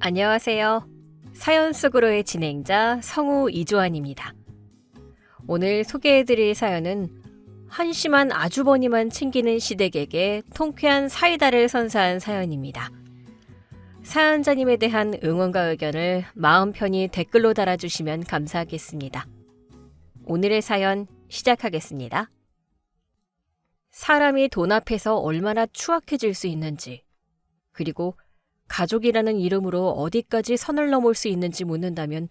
안녕하세요. 사연 속으로의 진행자 성우 이조안입니다. 오늘 소개해드릴 사연은 한심한 아주버니만 챙기는 시댁에게 통쾌한 사이다를 선사한 사연입니다. 사연자님에 대한 응원과 의견을 마음 편히 댓글로 달아주시면 감사하겠습니다. 오늘의 사연 시작하겠습니다. 사람이 돈 앞에서 얼마나 추악해질 수 있는지, 그리고 가족이라는 이름으로 어디까지 선을 넘을 수 있는지 묻는다면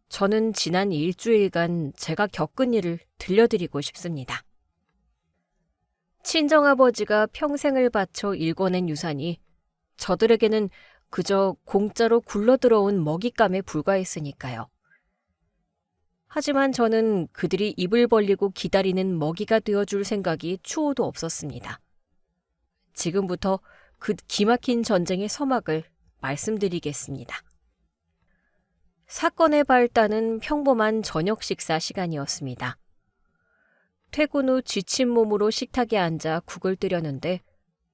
저는 지난 일주일간 제가 겪은 일을 들려드리고 싶습니다. 친정아버지가 평생을 바쳐 일궈낸 유산이 저들에게는 그저 공짜로 굴러들어온 먹잇감에 불과했으니까요. 하지만 저는 그들이 입을 벌리고 기다리는 먹이가 되어줄 생각이 추호도 없었습니다. 지금부터 그 기막힌 전쟁의 서막을 말씀드리겠습니다. 사건의 발단은 평범한 저녁 식사 시간이었습니다. 퇴근 후 지친 몸으로 식탁에 앉아 국을 끓였는데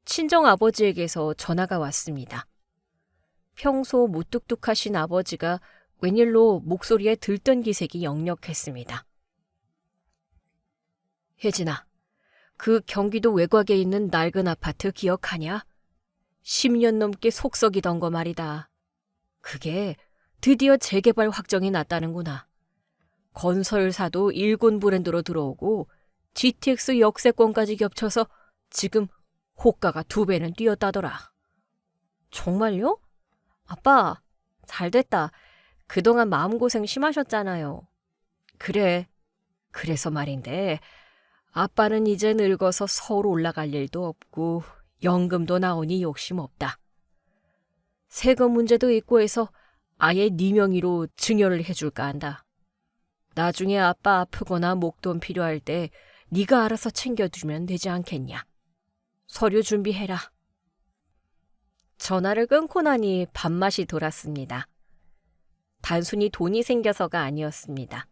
친정 아버지에게서 전화가 왔습니다. 평소 무뚝뚝하신 아버지가 웬일로 목소리에 들뜬 기색이 역력했습니다. 혜진아, 그 경기도 외곽에 있는 낡은 아파트 기억하냐? 10년 넘게 속썩이던 거 말이다. 그게 드디어 재개발 확정이 났다는구나. 건설사도 일군 브랜드로 들어오고 GTX 역세권까지 겹쳐서 지금 호가가 2배는 뛰었다더라. 정말요? 아빠, 잘됐다. 그동안 마음고생 심하셨잖아요. 그래. 그래서 말인데 아빠는 이제 늙어서 서울 올라갈 일도 없고 연금도 나오니 욕심 없다. 세금 문제도 있고 해서 아예 네 명의로 증여를 해줄까 한다. 나중에 아빠 아프거나 목돈 필요할 때 네가 알아서 챙겨주면 되지 않겠냐. 서류 준비해라. 전화를 끊고 나니 밥맛이 돌았습니다. 단순히 돈이 생겨서가 아니었습니다.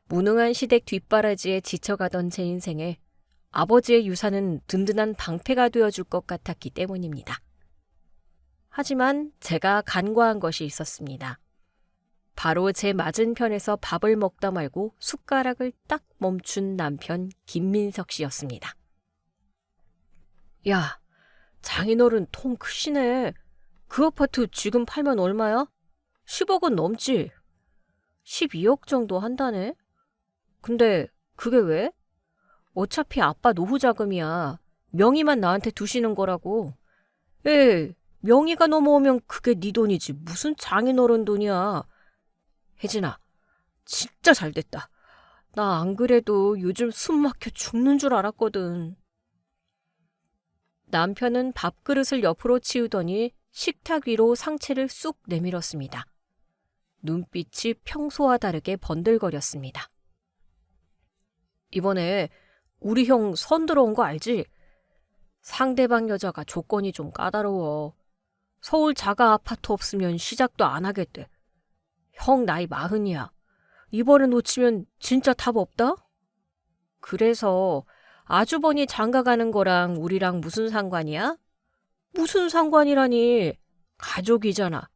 무능한 시댁 뒷바라지에 지쳐가던 제 인생에 아버지의 유산은 든든한 방패가 되어줄 것 같았기 때문입니다. 하지만 제가 간과한 것이 있었습니다. 바로 제 맞은편에서 밥을 먹다 말고 숟가락을 딱 멈춘 남편 김민석 씨였습니다. 야, 장인어른 통 크시네. 그 아파트 지금 팔면 얼마야? 10억은 넘지. 12억 정도 한다네. 근데 그게 왜? 어차피 아빠 노후 자금이야. 명의만 나한테 두시는 거라고. 명의가 넘어오면 그게 네 돈이지. 무슨 장인어른 돈이야. 혜진아, 진짜 잘됐다. 나 안 그래도 요즘 숨 막혀 죽는 줄 알았거든. 남편은 밥그릇을 옆으로 치우더니 식탁 위로 상체를 쑥 내밀었습니다. 눈빛이 평소와 다르게 번들거렸습니다. 이번에 우리 형 선 들어온 거 알지? 상대방 여자가 조건이 좀 까다로워. 서울 자가 아파트 없으면 시작도 안 하겠대. 형 나이 40이야. 이번에 놓치면 진짜 답 없다? 그래서 아주버니 장가가는 거랑 우리랑 무슨 상관이야? 무슨 상관이라니. 가족이잖아.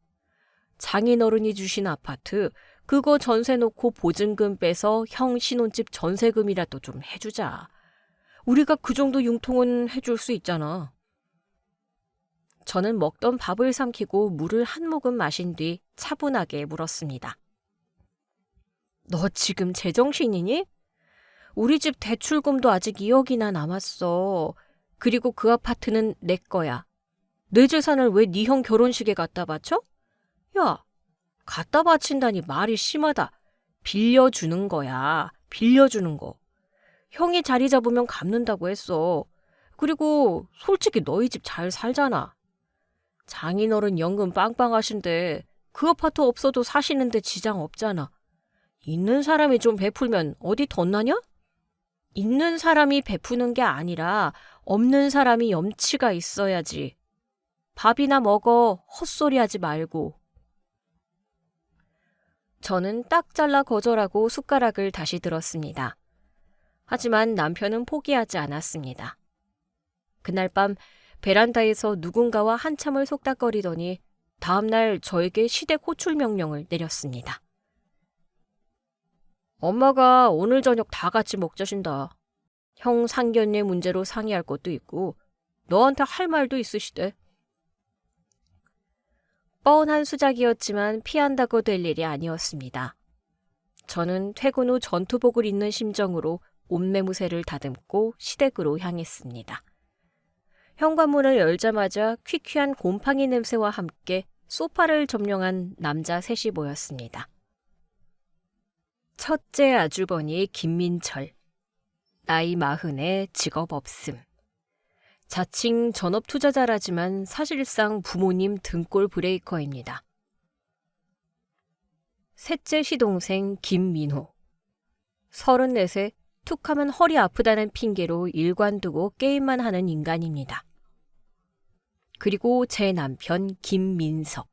장인어른이 주신 아파트 그거 전세 놓고 보증금 빼서 형 신혼집 전세금이라도 좀 해주자. 우리가 그 정도 융통은 해줄 수 있잖아. 저는 먹던 밥을 삼키고 물을 한 모금 마신 뒤 차분하게 물었습니다. 너 지금 제정신이니? 우리 집 대출금도 아직 2억이나 남았어. 그리고 그 아파트는 내 거야. 내 재산을 왜 네 형 결혼식에 갖다 바쳐? 야, 갖다 바친다니 말이 심하다. 빌려주는 거야. 빌려주는 거. 형이 자리 잡으면 갚는다고 했어. 그리고 솔직히 너희 집 잘 살잖아. 장인어른 연금 빵빵하신데 그 아파트 없어도 사시는데 지장 없잖아. 있는 사람이 좀 베풀면 어디 덧나냐? 있는 사람이 베푸는 게 아니라 없는 사람이 염치가 있어야지. 밥이나 먹어. 헛소리하지 말고. 저는 딱 잘라 거절하고 숟가락을 다시 들었습니다. 하지만 남편은 포기하지 않았습니다. 그날 밤 베란다에서 누군가와 한참을 속닥거리더니 다음날 저에게 시댁 호출 명령을 내렸습니다. 엄마가 오늘 저녁 다 같이 먹자신다. 형 상견례 문제로 상의할 것도 있고 너한테 할 말도 있으시대. 뻔한 수작이었지만 피한다고 될 일이 아니었습니다. 저는 퇴근 후 전투복을 입는 심정으로 옷매무새를 다듬고 시댁으로 향했습니다. 현관문을 열자마자 퀴퀴한 곰팡이 냄새와 함께 소파를 점령한 남자 셋이 모였습니다. 첫째 아주버니 김민철, 나이 40에 직업 없음. 자칭 전업 투자자라지만 사실상 부모님 등골 브레이커입니다. 셋째 시동생 김민호, 34세 툭하면 허리 아프다는 핑계로 일관 두고 게임만 하는 인간입니다. 그리고 제 남편 김민석.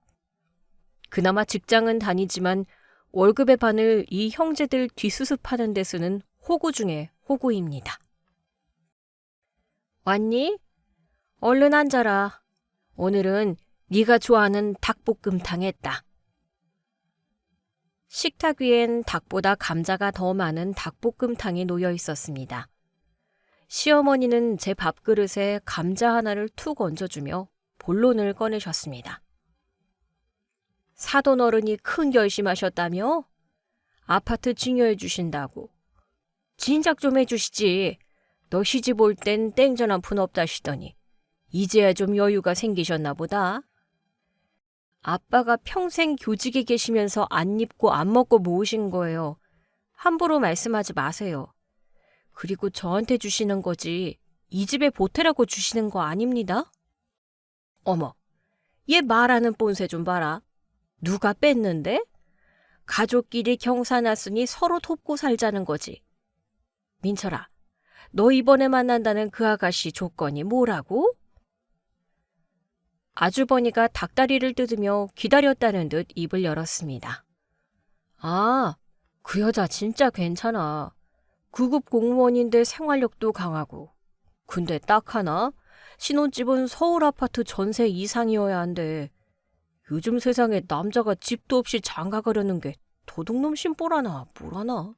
그나마 직장은 다니지만 월급의 반을 이 형제들 뒷수습하는 데 쓰는 호구 중에 호구입니다. 왔니? 얼른 앉아라. 오늘은 네가 좋아하는 닭볶음탕 했다. 식탁 위엔 닭보다 감자가 더 많은 닭볶음탕이 놓여 있었습니다. 시어머니는 제 밥그릇에 감자 하나를 툭 얹어주며 본론을 꺼내셨습니다. 사돈 어른이 큰 결심하셨다며? 아파트 증여해 주신다고. 진작 좀 해주시지. 너 시집 올 땐 땡전 한 푼 없다시더니 이제야 좀 여유가 생기셨나 보다. 아빠가 평생 교직에 계시면서 안 입고 안 먹고 모으신 거예요. 함부로 말씀하지 마세요. 그리고 저한테 주시는 거지 이 집에 보태라고 주시는 거 아닙니다. 어머, 얘 말하는 뽐새 좀 봐라. 누가 뺐는데? 가족끼리 경사났으니 서로 돕고 살자는 거지. 민철아, 너 이번에 만난다는 그 아가씨 조건이 뭐라고? 아주버니가 닭다리를 뜯으며 기다렸다는 듯 입을 열었습니다. 아, 그 여자 진짜 괜찮아. 9급 공무원인데 생활력도 강하고. 근데 딱 하나, 신혼집은 서울 아파트 전세 이상이어야 한대. 요즘 세상에 남자가 집도 없이 장가 가려는 게 도둑놈 심보라나 뭐라나.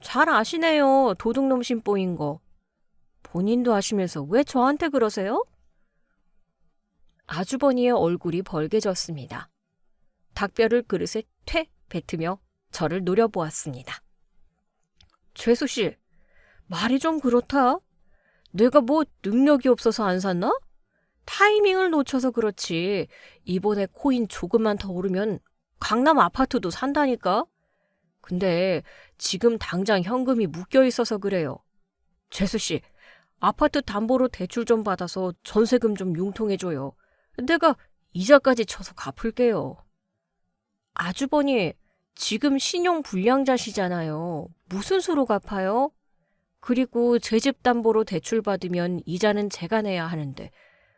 잘 아시네요, 도둑놈 심보인 거. 본인도 아시면서 왜 저한테 그러세요? 아주버니의 얼굴이 벌개졌습니다. 닭뼈를 그릇에 퇴 뱉으며 저를 노려보았습니다. 죄수씨, 말이 좀 그렇다. 내가 뭐 능력이 없어서 안 샀나? 타이밍을 놓쳐서 그렇지. 이번에 코인 조금만 더 오르면 강남 아파트도 산다니까. 근데 지금 당장 현금이 묶여 있어서 그래요. 죄수씨, 아파트 담보로 대출 좀 받아서 전세금 좀 융통해줘요. 내가 이자까지 쳐서 갚을게요. 아주버니, 지금 신용 불량자시잖아요. 무슨 수로 갚아요? 그리고 제 집 담보로 대출 받으면 이자는 제가 내야 하는데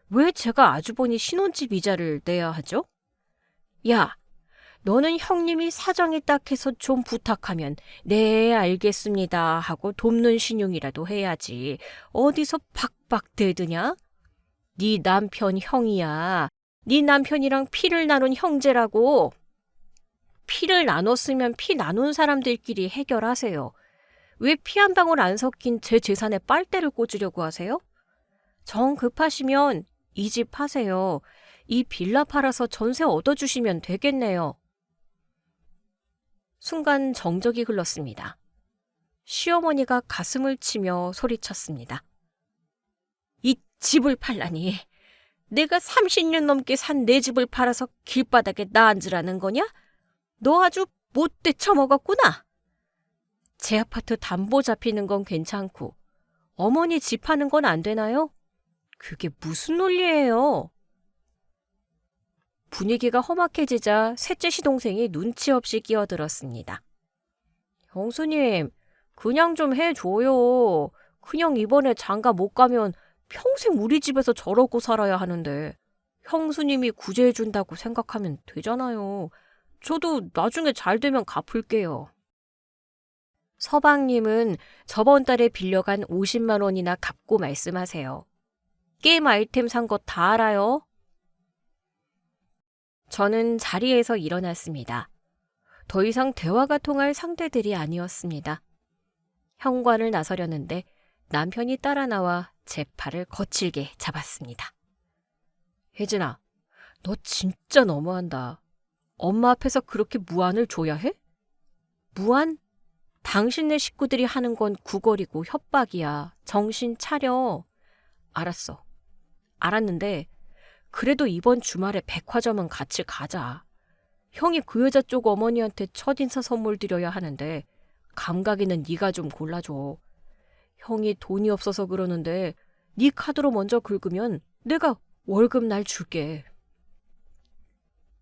왜 제가 아주버니 신혼집 이자를 내야 하죠? 야, 너는 형님이 사정이 딱해서 좀 부탁하면 네, 알겠습니다 하고 돕는 신용이라도 해야지. 어디서 박박 대드냐? 네 남편 형이야. 네 남편이랑 피를 나눈 형제라고. 피를 나눴으면 피 나눈 사람들끼리 해결하세요. 왜 피 한 방울 안 섞인 제 재산에 빨대를 꽂으려고 하세요? 정 급하시면 이 집 파세요. 이 빌라 팔아서 전세 얻어주시면 되겠네요. 순간 정적이 흘렀습니다. 시어머니가 가슴을 치며 소리쳤습니다. 이 집을 팔라니. 내가 30년 넘게 산 내 집을 팔아서 길바닥에 나 앉으라는 거냐? 너 아주 못돼 처먹었구나. 제 아파트 담보 잡히는 건 괜찮고 어머니 집 파는 건 안 되나요? 그게 무슨 논리예요? 분위기가 험악해지자 셋째 시동생이 눈치 없이 끼어들었습니다. 형수님, 그냥 좀 해줘요. 그냥 이번에 장가 못 가면 평생 우리 집에서 저러고 살아야 하는데 형수님이 구제해준다고 생각하면 되잖아요. 저도 나중에 잘 되면 갚을게요. 서방님은 저번 달에 빌려간 50만 원이나 갚고 말씀하세요. 게임 아이템 산 거 다 알아요. 저는 자리에서 일어났습니다. 더 이상 대화가 통할 상대들이 아니었습니다. 현관을 나서려는데 남편이 따라 나와 제 팔을 거칠게 잡았습니다. 혜진아, 너 진짜 너무한다. 엄마 앞에서 그렇게 무안을 줘야 해? 무안? 당신네 식구들이 하는 건 구걸이고 협박이야. 정신 차려. 알았어. 알았는데 그래도 이번 주말에 백화점은 같이 가자. 형이 그 여자 쪽 어머니한테 첫인사 선물 드려야 하는데 감각이는 네가 좀 골라줘. 형이 돈이 없어서 그러는데 네 카드로 먼저 긁으면 내가 월급 날 줄게.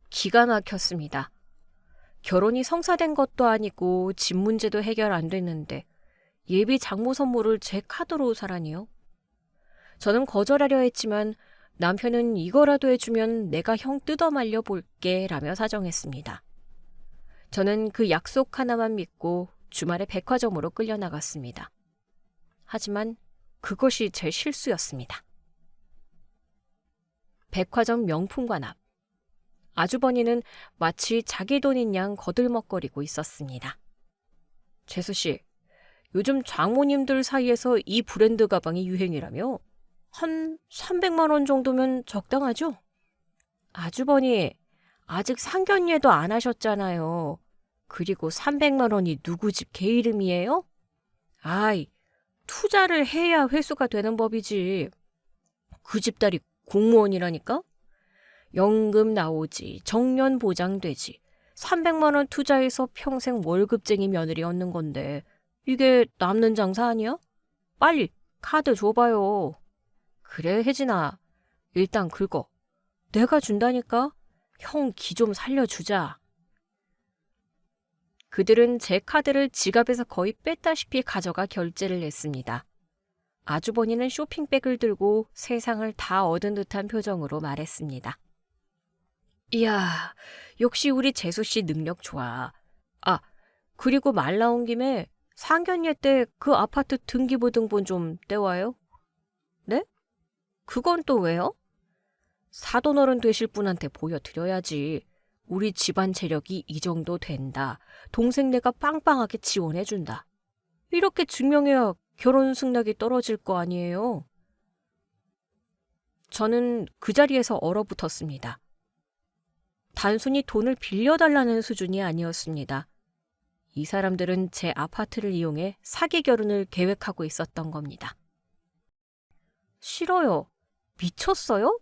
기가 막혔습니다. 결혼이 성사된 것도 아니고 집 문제도 해결 안 됐는데 예비 장모 선물을 제 카드로 사라니요? 저는 거절하려 했지만 남편은 이거라도 해주면 내가 형 뜯어말려 볼게 라며 사정했습니다. 저는 그 약속 하나만 믿고 주말에 백화점으로 끌려나갔습니다. 하지만 그것이 제 실수였습니다. 백화점 명품관 앞. 아주버니는 마치 자기 돈인 양 거들먹거리고 있었습니다. 재수씨, 요즘 장모님들 사이에서 이 브랜드 가방이 유행이라며? 한 300만 원 정도면 적당하죠? 아주버니, 아직 상견례도 안 하셨잖아요. 그리고 300만 원이 누구 집 개 이름이에요? 아이, 투자를 해야 회수가 되는 법이지. 그 집 딸이 공무원이라니까? 연금 나오지, 정년 보장되지, 300만 원 투자해서 평생 월급쟁이 며느리 얻는 건데 이게 남는 장사 아니야? 빨리 카드 줘봐요. 그래, 혜진아. 일단 긁어. 내가 준다니까? 형 기 좀 살려주자. 그들은 제 카드를 지갑에서 거의 뺐다시피 가져가 결제를 했습니다. 아주버니는 쇼핑백을 들고 세상을 다 얻은 듯한 표정으로 말했습니다. 이야, 역시 우리 재수씨 능력 좋아. 아, 그리고 말 나온 김에 상견례 때 그 아파트 등기부등본 좀 떼와요. 네? 그건 또 왜요? 사돈어른 되실 분한테 보여드려야지. 우리 집안 재력이 이 정도 된다. 동생네가 빵빵하게 지원해준다. 이렇게 증명해야 결혼 승낙이 떨어질 거 아니에요. 저는 그 자리에서 얼어붙었습니다. 단순히 돈을 빌려달라는 수준이 아니었습니다. 이 사람들은 제 아파트를 이용해 사기 결혼을 계획하고 있었던 겁니다. 싫어요. 미쳤어요?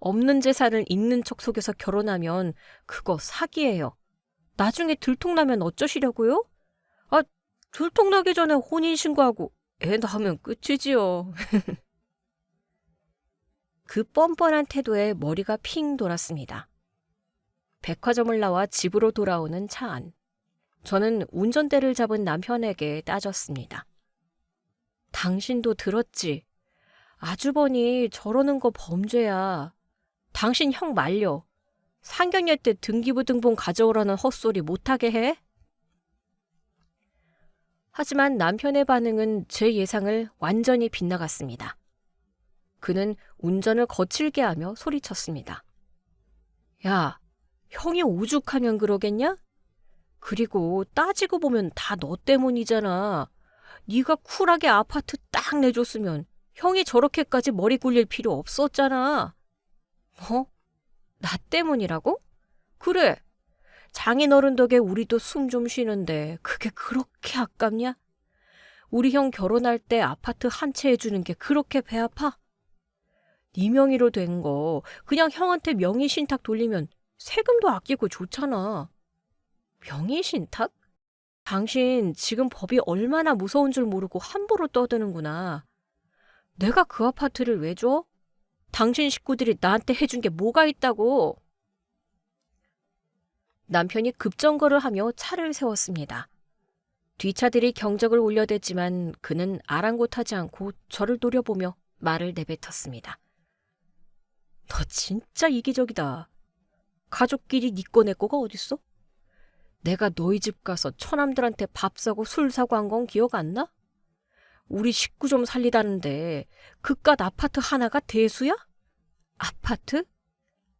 없는 재산을 있는 척 속여서 결혼하면 그거 사기예요. 나중에 들통나면 어쩌시려고요? 아, 들통나기 전에 혼인신고하고 애 낳으면 끝이지요. 그 뻔뻔한 태도에 머리가 핑 돌았습니다. 백화점을 나와 집으로 돌아오는 차 안. 저는 운전대를 잡은 남편에게 따졌습니다. 당신도 들었지? 아주버니 저러는 거 범죄야. 당신 형 말려. 상견례 때 등기부등본 가져오라는 헛소리 못하게 해? 하지만 남편의 반응은 제 예상을 완전히 빗나갔습니다. 그는 운전을 거칠게 하며 소리쳤습니다. 야, 형이 오죽하면 그러겠냐? 그리고 따지고 보면 다 너 때문이잖아. 네가 쿨하게 아파트 딱 내줬으면 형이 저렇게까지 머리 굴릴 필요 없었잖아. 뭐? 나 때문이라고? 그래. 장인어른 덕에 우리도 숨 좀 쉬는데 그게 그렇게 아깝냐? 우리 형 결혼할 때 아파트 한 채 해주는 게 그렇게 배 아파? 네 명의로 된 거 그냥 형한테 명의 신탁 돌리면 세금도 아끼고 좋잖아. 명의 신탁? 당신 지금 법이 얼마나 무서운 줄 모르고 함부로 떠드는구나. 내가 그 아파트를 왜 줘? 당신 식구들이 나한테 해준 게 뭐가 있다고? 남편이 급정거를 하며 차를 세웠습니다. 뒷차들이 경적을 울려댔지만 그는 아랑곳하지 않고 저를 노려보며 말을 내뱉었습니다. 너 진짜 이기적이다. 가족끼리 네 거 내 거가 어딨어? 내가 너희 집 가서 처남들한테 밥 사고 술 사고 한 건 기억 안 나? 우리 식구 좀 살리다는데 그깟 아파트 하나가 대수야? 아파트?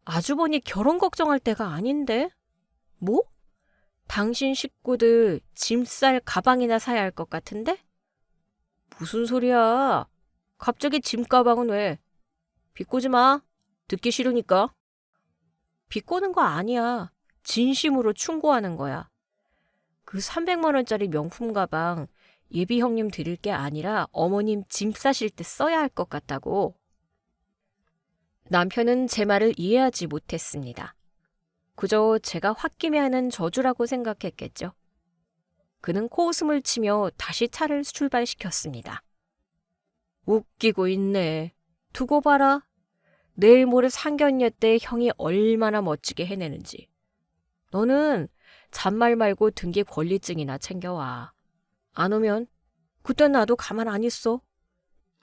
아주버니 결혼 걱정할 때가 아닌데? 뭐? 당신 식구들 짐 쌀 가방이나 사야 할 것 같은데? 무슨 소리야? 갑자기 짐 가방은 왜? 비꼬지 마. 듣기 싫으니까. 비꼬는 거 아니야. 진심으로 충고하는 거야. 그 300만 원짜리 명품 가방 예비 형님 드릴 게 아니라 어머님 짐 싸실 때 써야 할 것 같다고. 남편은 제 말을 이해하지 못했습니다. 그저 제가 홧김에 하는 저주라고 생각했겠죠. 그는 코웃음을 치며 다시 차를 출발시켰습니다. 웃기고 있네. 두고 봐라. 내일 모레 상견례 때 형이 얼마나 멋지게 해내는지. 너는 잔말 말고 등기 권리증이나 챙겨와. 안 오면 그때 나도 가만 안 있어.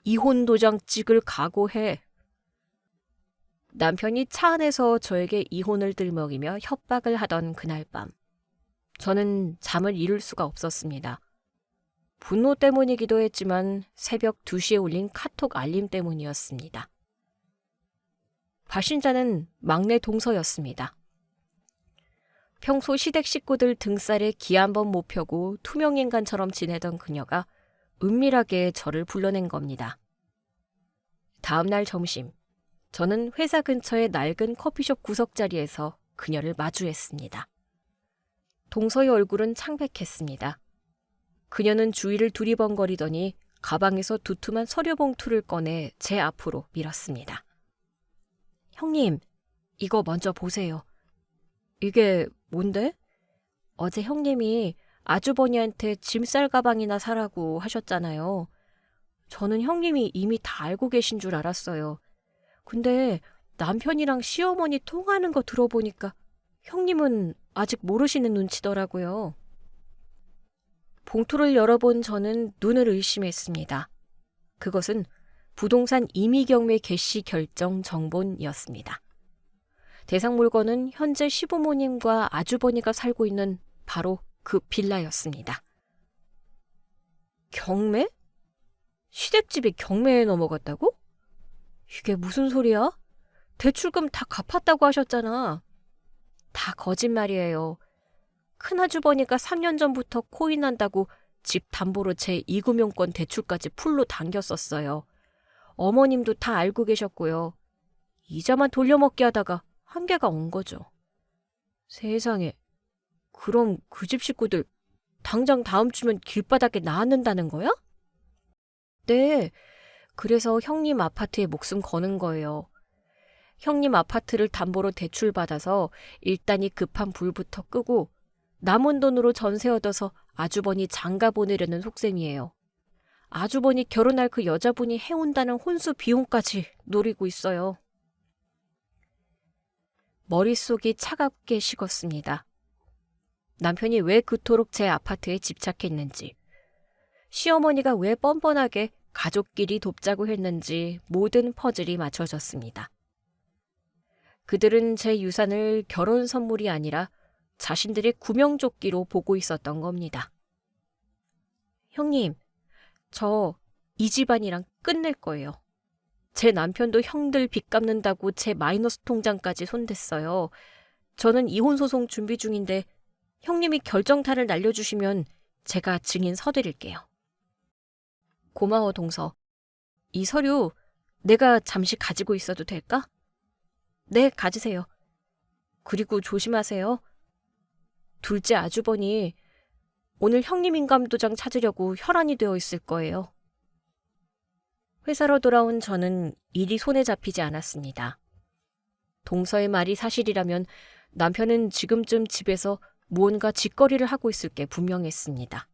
이혼 도장 찍을 각오해. 남편이 차 안에서 저에게 이혼을 들먹이며 협박을 하던 그날 밤. 저는 잠을 이룰 수가 없었습니다. 분노 때문이기도 했지만 새벽 2시에 울린 카톡 알림 때문이었습니다. 발신자는 막내 동서였습니다. 평소 시댁 식구들 등살에 기 한 번 못 펴고 투명인간처럼 지내던 그녀가 은밀하게 저를 불러낸 겁니다. 다음 날 점심, 저는 회사 근처의 낡은 커피숍 구석자리에서 그녀를 마주했습니다. 동서의 얼굴은 창백했습니다. 그녀는 주위를 두리번거리더니 가방에서 두툼한 서류 봉투를 꺼내 제 앞으로 밀었습니다. 형님, 이거 먼저 보세요. 이게 뭔데? 어제 형님이 아주버니한테 짐쌀 가방이나 사라고 하셨잖아요. 저는 형님이 이미 다 알고 계신 줄 알았어요. 근데 남편이랑 시어머니 통화하는 거 들어보니까 형님은 아직 모르시는 눈치더라고요. 봉투를 열어본 저는 눈을 의심했습니다. 그것은 부동산 임의경매 개시 결정 정본이었습니다. 대상 물건은 현재 시부모님과 아주버니가 살고 있는 바로 그 빌라였습니다. 경매? 시댁집이 경매에 넘어갔다고? 이게 무슨 소리야? 대출금 다 갚았다고 하셨잖아. 다 거짓말이에요. 큰아주버니가 3년 전부터 코인한다고 집 담보로 제 2금융권 대출까지 풀로 당겼었어요. 어머님도 다 알고 계셨고요. 이자만 돌려먹게 하다가 한계가 온 거죠. 세상에, 그럼 그 집 식구들 당장 다음 주면 길바닥에 나앉는다는 거야? 네, 그래서 형님 아파트에 목숨 거는 거예요. 형님 아파트를 담보로 대출받아서 일단이 급한 불부터 끄고 남은 돈으로 전세 얻어서 아주버니 장가 보내려는 속셈이에요. 아주버니 결혼할 그 여자분이 해온다는 혼수 비용까지 노리고 있어요. 머릿속이 차갑게 식었습니다. 남편이 왜 그토록 제 아파트에 집착했는지, 시어머니가 왜 뻔뻔하게 가족끼리 돕자고 했는지 모든 퍼즐이 맞춰졌습니다. 그들은 제 유산을 결혼 선물이 아니라 자신들의 구명조끼로 보고 있었던 겁니다. 형님, 저 이 집안이랑 끝낼 거예요. 제 남편도 형들 빚 갚는다고 제 마이너스 통장까지 손댔어요. 저는 이혼소송 준비 중인데 형님이 결정타를 날려주시면 제가 증인 서드릴게요. 고마워, 동서. 이 서류 내가 잠시 가지고 있어도 될까? 네, 가지세요. 그리고 조심하세요. 둘째 아주버니 오늘 형님 인감도장 찾으려고 혈안이 되어 있을 거예요. 회사로 돌아온 저는 일이 손에 잡히지 않았습니다. 동서의 말이 사실이라면 남편은 지금쯤 집에서 무언가 짓거리를 하고 있을 게 분명했습니다.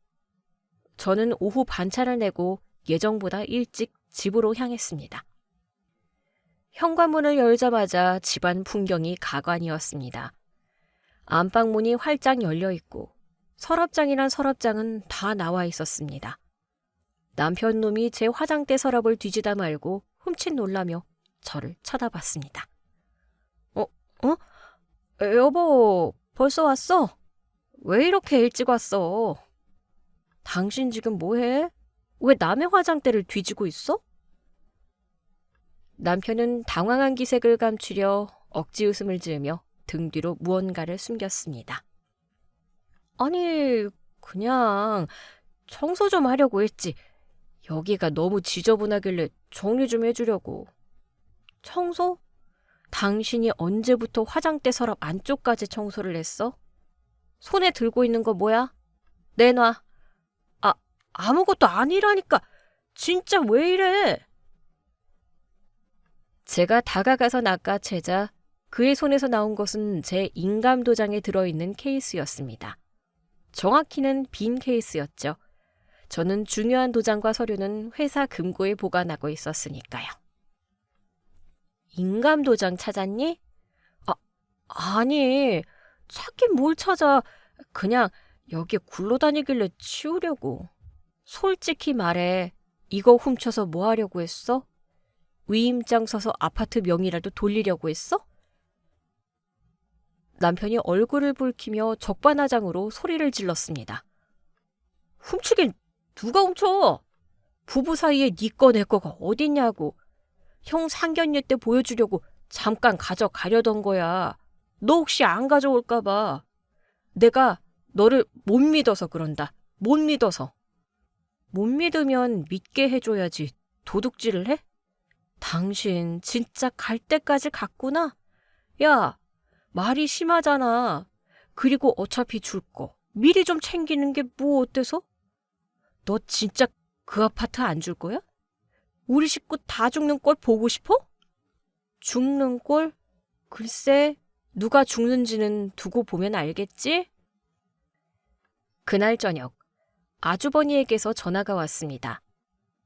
저는 오후 반차를 내고 예정보다 일찍 집으로 향했습니다. 현관문을 열자마자 집안 풍경이 가관이었습니다. 안방문이 활짝 열려있고 서랍장이란 서랍장은 다 나와 있었습니다. 남편 놈이 제 화장대 서랍을 뒤지다 말고 훔칫 놀라며 저를 쳐다봤습니다. 여보, 벌써 왔어? 왜 이렇게 일찍 왔어? 당신 지금 뭐해? 왜 남의 화장대를 뒤지고 있어? 남편은 당황한 기색을 감추려 억지 웃음을 지으며 등 뒤로 무언가를 숨겼습니다. 아니, 그냥 청소 좀 하려고 했지. 여기가 너무 지저분하길래 정리 좀 해주려고. 청소? 당신이 언제부터 화장대 서랍 안쪽까지 청소를 했어? 손에 들고 있는 거 뭐야? 내놔. 아무것도 아니라니까. 진짜 왜 이래? 제가 다가가서 낚아채자 그의 손에서 나온 것은 제 인감 도장에 들어있는 케이스였습니다. 정확히는 빈 케이스였죠. 저는 중요한 도장과 서류는 회사 금고에 보관하고 있었으니까요. 인감 도장 찾았니? 아니, 찾긴 뭘 찾아. 그냥 여기에 굴러다니길래 치우려고. 솔직히 말해, 이거 훔쳐서 뭐 하려고 했어? 위임장 써서 아파트 명의라도 돌리려고 했어? 남편이 얼굴을 붉히며 적반하장으로 소리를 질렀습니다. 훔치긴 누가 훔쳐? 부부 사이에 네 거 내 거가 어딨냐고. 형 상견례 때 보여주려고 잠깐 가져가려던 거야. 너 혹시 안 가져올까 봐. 내가 너를 못 믿어서 그런다. 못 믿어서. 못 믿으면 믿게 해줘야지. 도둑질을 해? 당신 진짜 갈 때까지 갔구나? 야, 말이 심하잖아. 그리고 어차피 줄 거 미리 좀 챙기는 게 뭐 어때서? 너 진짜 그 아파트 안 줄 거야? 우리 식구 다 죽는 꼴 보고 싶어? 죽는 꼴? 글쎄, 누가 죽는지는 두고 보면 알겠지? 그날 저녁, 아주버니에게서 전화가 왔습니다.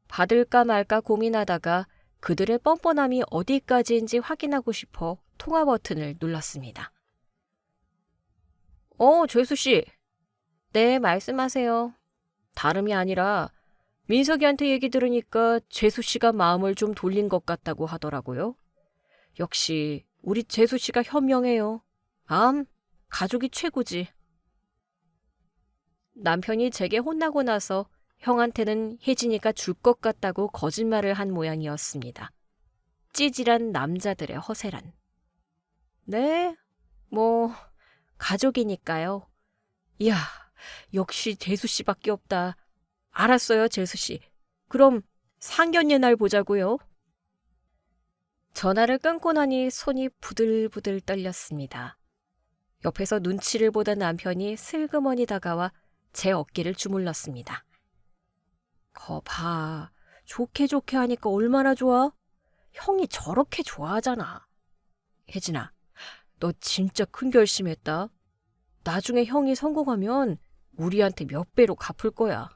받을까 말까 고민하다가 그들의 뻔뻔함이 어디까지인지 확인하고 싶어 통화 버튼을 눌렀습니다. 죄수씨. 네, 말씀하세요. 다름이 아니라 민석이한테 얘기 들으니까 재수씨가 마음을 좀 돌린 것 같다고 하더라고요. 역시 우리 재수씨가 현명해요. 가족이 최고지. 남편이 제게 혼나고 나서 형한테는 혜진이가 줄 것 같다고 거짓말을 한 모양이었습니다. 찌질한 남자들의 허세란. 네, 가족이니까요. 이야, 역시 재수씨밖에 없다. 알았어요, 재수씨. 그럼 상견례 날 보자고요. 전화를 끊고 나니 손이 부들부들 떨렸습니다. 옆에서 눈치를 보던 남편이 슬그머니 다가와 제 어깨를 주물렀습니다. 거 봐. 좋게 하니까 얼마나 좋아? 형이 저렇게 좋아하잖아. 혜진아, 너 진짜 큰 결심했다. 나중에 형이 성공하면 우리한테 몇 배로 갚을 거야.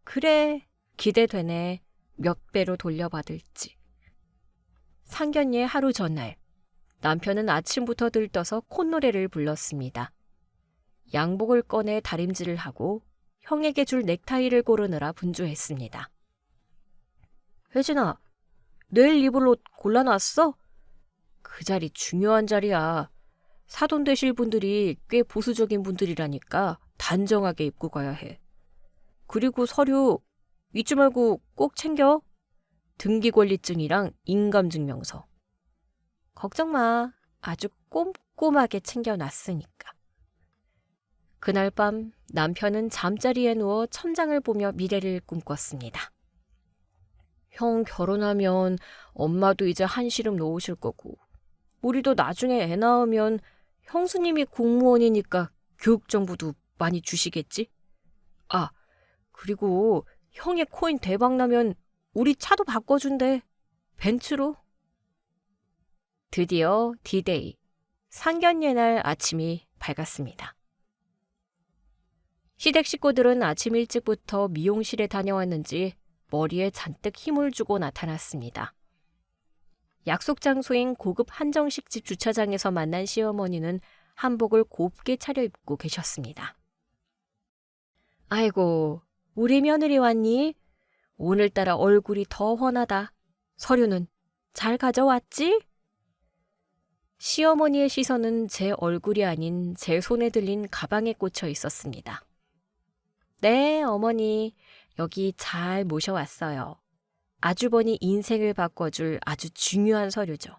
그래, 기대되네. 몇 배로 돌려받을지. 상견례 하루 전날, 남편은 아침부터 들떠서 콧노래를 불렀습니다. 양복을 꺼내 다림질을 하고 형에게 줄 넥타이를 고르느라 분주했습니다. 혜진아, 내일 입을 옷 골라놨어? 그 자리 중요한 자리야. 사돈 되실 분들이 꽤 보수적인 분들이라니까 단정하게 입고 가야 해. 그리고 서류 잊지 말고 꼭 챙겨. 등기권리증이랑 인감증명서. 걱정 마. 아주 꼼꼼하게 챙겨놨으니까. 그날 밤 남편은 잠자리에 누워 천장을 보며 미래를 꿈꿨습니다. 형 결혼하면 엄마도 이제 한시름 놓으실 거고 우리도 나중에 애 낳으면 형수님이 공무원이니까 교육정보도 많이 주시겠지? 그리고 형의 코인 대박 나면 우리 차도 바꿔준대. 벤츠로. 드디어 D-Day, 상견례 날 아침이 밝았습니다. 시댁 식구들은 아침 일찍부터 미용실에 다녀왔는지 머리에 잔뜩 힘을 주고 나타났습니다. 약속 장소인 고급 한정식집 주차장에서 만난 시어머니는 한복을 곱게 차려입고 계셨습니다. 아이고, 우리 며느리 왔니? 오늘따라 얼굴이 더 훤하다. 서류는 잘 가져왔지? 시어머니의 시선은 제 얼굴이 아닌 제 손에 들린 가방에 꽂혀 있었습니다. 네, 어머니. 여기 잘 모셔왔어요. 아주버니 인생을 바꿔줄 아주 중요한 서류죠.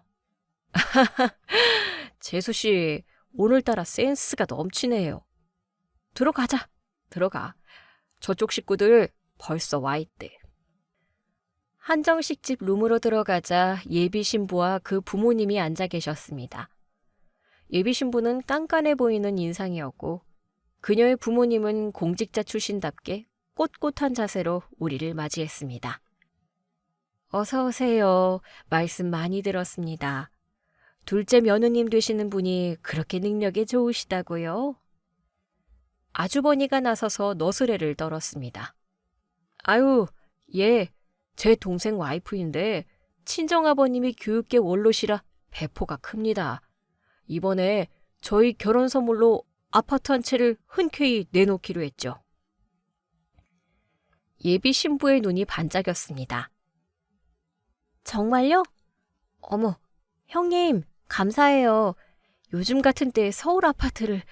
재수 씨, 오늘따라 센스가 넘치네요. 들어가자. 들어가. 저쪽 식구들 벌써 와 있대. 한정식 집 룸으로 들어가자 예비 신부와 그 부모님이 앉아 계셨습니다. 예비 신부는 깐깐해 보이는 인상이었고 그녀의 부모님은 공직자 출신답게 꼿꼿한 자세로 우리를 맞이했습니다. 어서 오세요. 말씀 많이 들었습니다. 둘째 며느님 되시는 분이 그렇게 능력이 좋으시다고요? 아주버니가 나서서 너스레를 떨었습니다. 아유, 예, 제 동생 와이프인데 친정아버님이 교육계 원로시라 배포가 큽니다. 이번에 저희 결혼 선물로 아파트 한 채를 흔쾌히 내놓기로 했죠. 예비 신부의 눈이 반짝였습니다. 정말요? 어머, 형님, 감사해요. 요즘 같은 때에 서울 아파트를,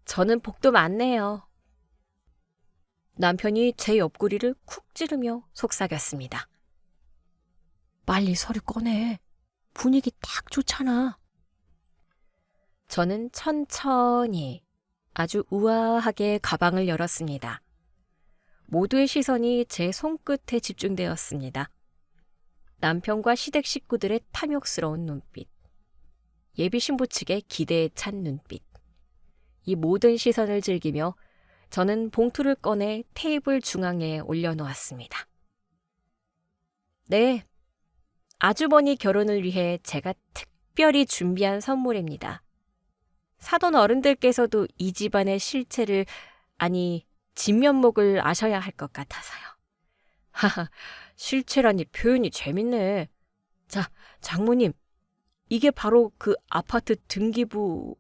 저는 복도 많네요. 남편이 제 옆구리를 쿡 찌르며 속삭였습니다. 빨리 서류 꺼내. 분위기 딱 좋잖아. 저는 천천히 아주 우아하게 가방을 열었습니다. 모두의 시선이 제 손끝에 집중되었습니다. 남편과 시댁 식구들의 탐욕스러운 눈빛, 예비 신부 측의 기대에 찬 눈빛. 이 모든 시선을 즐기며 저는 봉투를 꺼내 테이블 중앙에 올려놓았습니다. 네, 아주버니 결혼을 위해 제가 특별히 준비한 선물입니다. 사돈 어른들께서도 이 집안의 실체를, 아니 진면목을 아셔야 할 것 같아서요. 하하, 실체라니 표현이 재밌네. 자, 장모님, 이게 바로 그 아파트 등기부...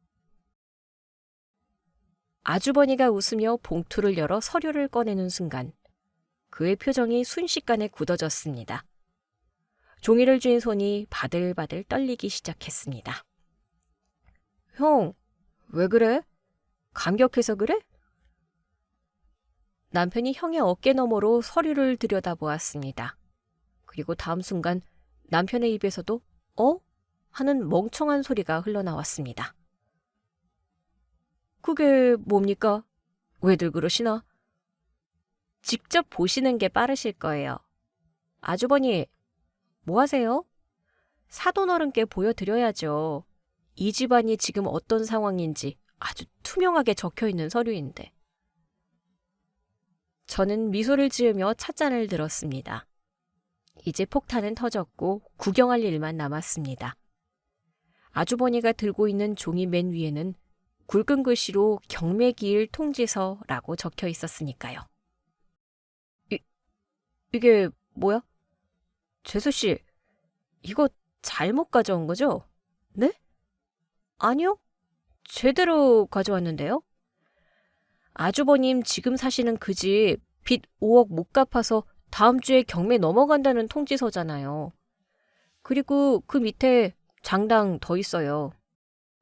아주버니가 웃으며 봉투를 열어 서류를 꺼내는 순간 그의 표정이 순식간에 굳어졌습니다. 종이를 쥔 손이 바들바들 떨리기 시작했습니다. 형, 왜 그래? 감격해서 그래? 남편이 형의 어깨 너머로 서류를 들여다보았습니다. 그리고 다음 순간 남편의 입에서도 어? 하는 멍청한 소리가 흘러나왔습니다. 그게 뭡니까? 왜들 그러시나? 직접 보시는 게 빠르실 거예요. 아주버니, 뭐 하세요? 사돈어른께 보여드려야죠. 이 집안이 지금 어떤 상황인지 아주 투명하게 적혀있는 서류인데. 저는 미소를 지으며 찻잔을 들었습니다. 이제 폭탄은 터졌고 구경할 일만 남았습니다. 아주버니가 들고 있는 종이 맨 위에는 굵은 글씨로 경매기일 통지서라고 적혀 있었으니까요. 이게 뭐야? 재수씨, 이거 잘못 가져온 거죠? 네? 아니요. 제대로 가져왔는데요. 아주버님 지금 사시는 그 집 빚 5억 못 갚아서 다음 주에 경매 넘어간다는 통지서잖아요. 그리고 그 밑에 장당 더 있어요.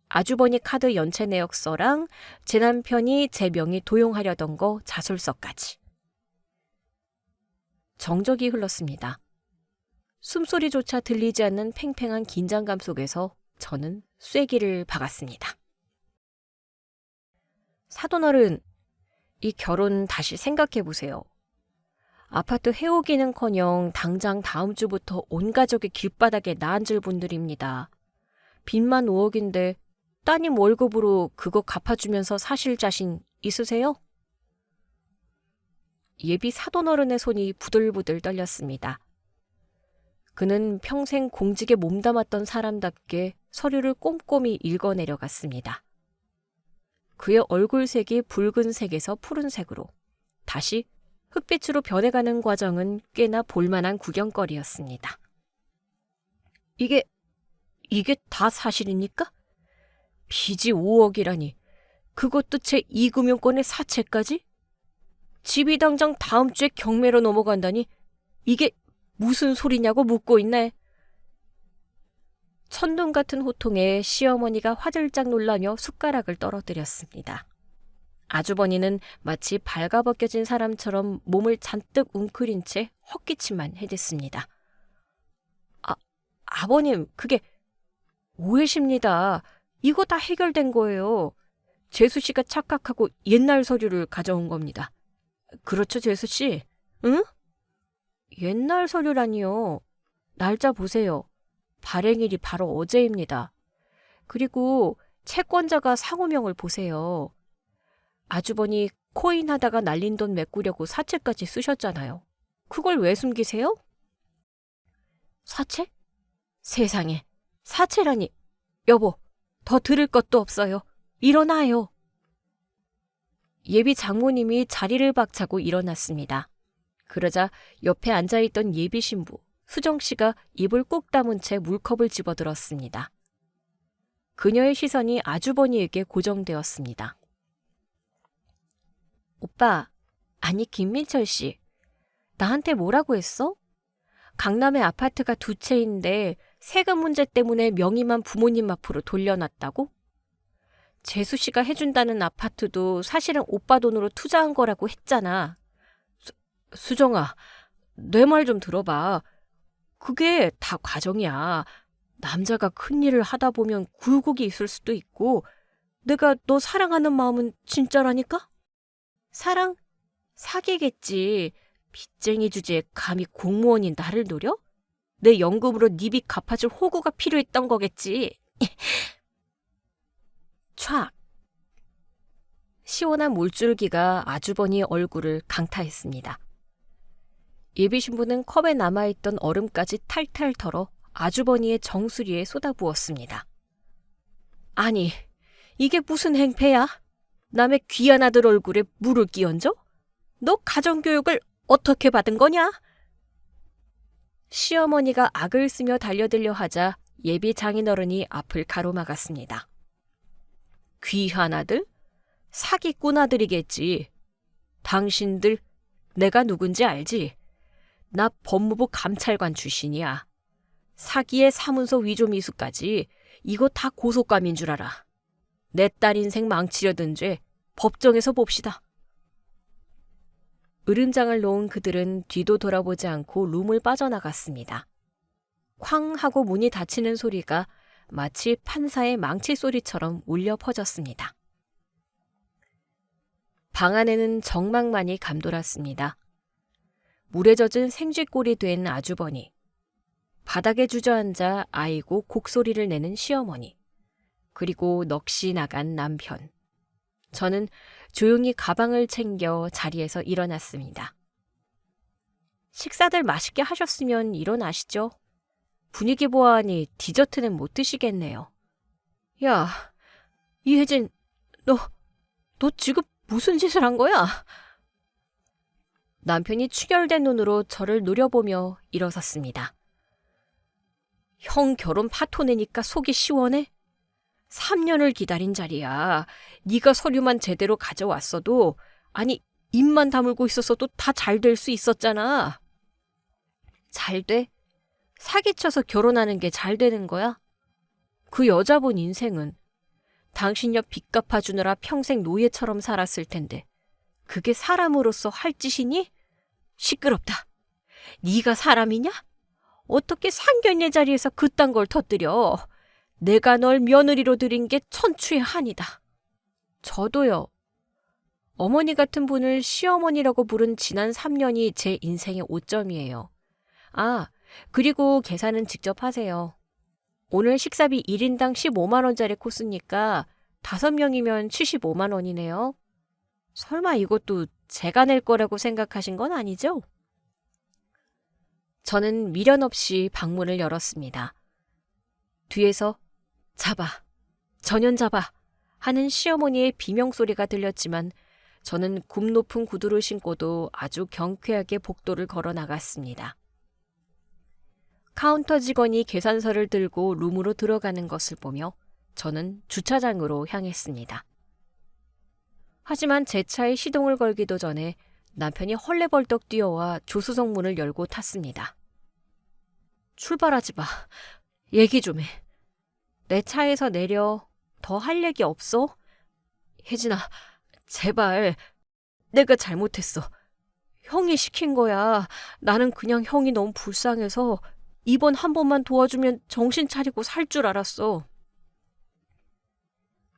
아주버니 카드 연체 내역서랑 제 남편이 제 명의 도용하려던 거 자술서까지. 정적이 흘렀습니다. 숨소리조차 들리지 않는 팽팽한 긴장감 속에서 저는 쐐기를 박았습니다. 사돈어른, 이 결혼 다시 생각해보세요. 아파트 해오기는커녕 당장 다음 주부터 온 가족이 길바닥에 나앉을 분들입니다. 빚만 5억인데 따님 월급으로 그거 갚아주면서 사실 자신 있으세요? 예비 사돈어른의 손이 부들부들 떨렸습니다. 그는 평생 공직에 몸담았던 사람답게 서류를 꼼꼼히 읽어내려갔습니다. 그의 얼굴색이 붉은색에서 푸른색으로 다시 흑빛으로 변해가는 과정은 꽤나 볼만한 구경거리였습니다. 이게 다 사실입니까? 빚이 5억이라니, 그것도 제 2금융권의 사채까지? 집이 당장 다음 주에 경매로 넘어간다니, 이게 무슨 소리냐고 묻고 있네. 천둥 같은 호통에 시어머니가 화들짝 놀라며 숟가락을 떨어뜨렸습니다. 아주버니는 마치 발가벗겨진 사람처럼 몸을 잔뜩 웅크린 채 헛기침만 해댔습니다. 아버님, 그게 오해십니다. 이거 다 해결된 거예요. 재수 씨가 착각하고 옛날 서류를 가져온 겁니다. 그렇죠, 재수 씨? 응? 옛날 서류라니요. 날짜 보세요. 발행일이 바로 어제입니다. 그리고 채권자가 상호명을 보세요. 아주버니 코인 하다가 날린 돈 메꾸려고 사채까지 쓰셨잖아요. 그걸 왜 숨기세요? 사채? 세상에, 사채라니. 여보, 더 들을 것도 없어요. 일어나요. 예비 장모님이 자리를 박차고 일어났습니다. 그러자 옆에 앉아있던 예비 신부, 수정씨가 입을 꾹 다문 채 물컵을 집어들었습니다. 그녀의 시선이 아주버니에게 고정되었습니다. 오빠, 아니 김민철 씨, 나한테 뭐라고 했어? 강남에 아파트가 2채인데 세금 문제 때문에 명의만 부모님 앞으로 돌려놨다고? 재수 씨가 해준다는 아파트도 사실은 오빠 돈으로 투자한 거라고 했잖아. 수정아, 내 말 좀 들어봐. 그게 다 과정이야. 남자가 큰일을 하다 보면 굴곡이 있을 수도 있고 내가 너 사랑하는 마음은 진짜라니까? 사랑? 사기겠지. 빚쟁이 주제에 감히 공무원이 나를 노려? 내 연금으로 네 빚 갚아줄 호구가 필요했던 거겠지. 촥! 시원한 물줄기가 아주버니 얼굴을 강타했습니다. 예비 신부는 컵에 남아있던 얼음까지 탈탈 털어 아주버니의 정수리에 쏟아부었습니다. 아니, 이게 무슨 행패야? 남의 귀한 아들 얼굴에 물을 끼얹어? 너 가정교육을 어떻게 받은 거냐? 시어머니가 악을 쓰며 달려들려 하자 예비 장인어른이 앞을 가로막았습니다. 귀한 아들? 사기꾼 아들이겠지. 당신들 내가 누군지 알지? 나 법무부 감찰관 출신이야. 사기의 사문서 위조 미수까지 이거 다 고속감인 줄 알아. 내 딸 인생 망치려던 죄 법정에서 봅시다. 으름장을 놓은 그들은 뒤도 돌아보지 않고 룸을 빠져나갔습니다. 쾅 하고 문이 닫히는 소리가 마치 판사의 망치 소리처럼 울려 퍼졌습니다. 방 안에는 정막만이 감돌았습니다. 물에 젖은 생쥐꼴이 된 아주버니, 바닥에 주저앉아 아이고 곡소리를 내는 시어머니, 그리고 넋이 나간 남편. 저는 조용히 가방을 챙겨 자리에서 일어났습니다. 식사들 맛있게 하셨으면 일어나시죠. 분위기 보아하니 디저트는 못 드시겠네요. 야, 이혜진, 너 지금 무슨 짓을 한 거야? 남편이 충혈된 눈으로 저를 노려보며 일어섰습니다. 형 결혼 파토 내니까 속이 시원해? 3년을 기다린 자리야. 네가 서류만 제대로 가져왔어도, 아니 입만 다물고 있었어도 다 잘 될 수 있었잖아. 잘 돼? 사기쳐서 결혼하는 게 잘 되는 거야? 그 여자분 인생은 당신 옆 빚 갚아주느라 평생 노예처럼 살았을 텐데 그게 사람으로서 할 짓이니? 시끄럽다. 네가 사람이냐? 어떻게 상견례 자리에서 그딴 걸 터뜨려. 내가 널 며느리로 들인 게 천추의 한이다. 저도요. 어머니 같은 분을 시어머니라고 부른 지난 3년이 제 인생의 오점이에요. 아, 그리고 계산은 직접 하세요. 오늘 식사비 1인당 15만 원짜리 코스니까 5명이면 75만 원이네요. 설마 이것도 제가 낼 거라고 생각하신 건 아니죠? 저는 미련 없이 방문을 열었습니다. 뒤에서 잡아, 전연 잡아 하는 시어머니의 비명소리가 들렸지만 저는 굽 높은 구두를 신고도 아주 경쾌하게 복도를 걸어 나갔습니다. 카운터 직원이 계산서를 들고 룸으로 들어가는 것을 보며 저는 주차장으로 향했습니다. 하지만 제 차에 시동을 걸기도 전에 남편이 헐레벌떡 뛰어와 조수석 문을 열고 탔습니다. 출발하지 마. 얘기 좀 해. 내 차에서 내려. 더 할 얘기 없어? 혜진아, 제발. 내가 잘못했어. 형이 시킨 거야. 나는 그냥 형이 너무 불쌍해서 이번 한 번만 도와주면 정신 차리고 살 줄 알았어.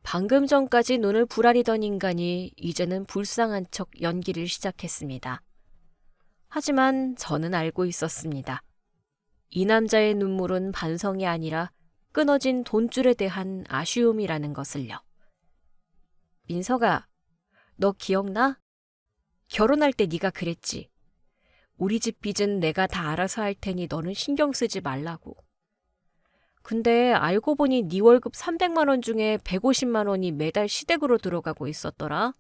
방금 전까지 눈을 부라리던 인간이 이제는 불쌍한 척 연기를 시작했습니다. 하지만 저는 알고 있었습니다. 이 남자의 눈물은 반성이 아니라 끊어진 돈줄에 대한 아쉬움이라는 것을요. 민석아, 너 기억나? 결혼할 때 네가 그랬지. 우리 집 빚은 내가 다 알아서 할 테니 너는 신경 쓰지 말라고. 근데 알고 보니 네 월급 300만 원 중에 150만 원이 매달 시댁으로 들어가고 있었더라.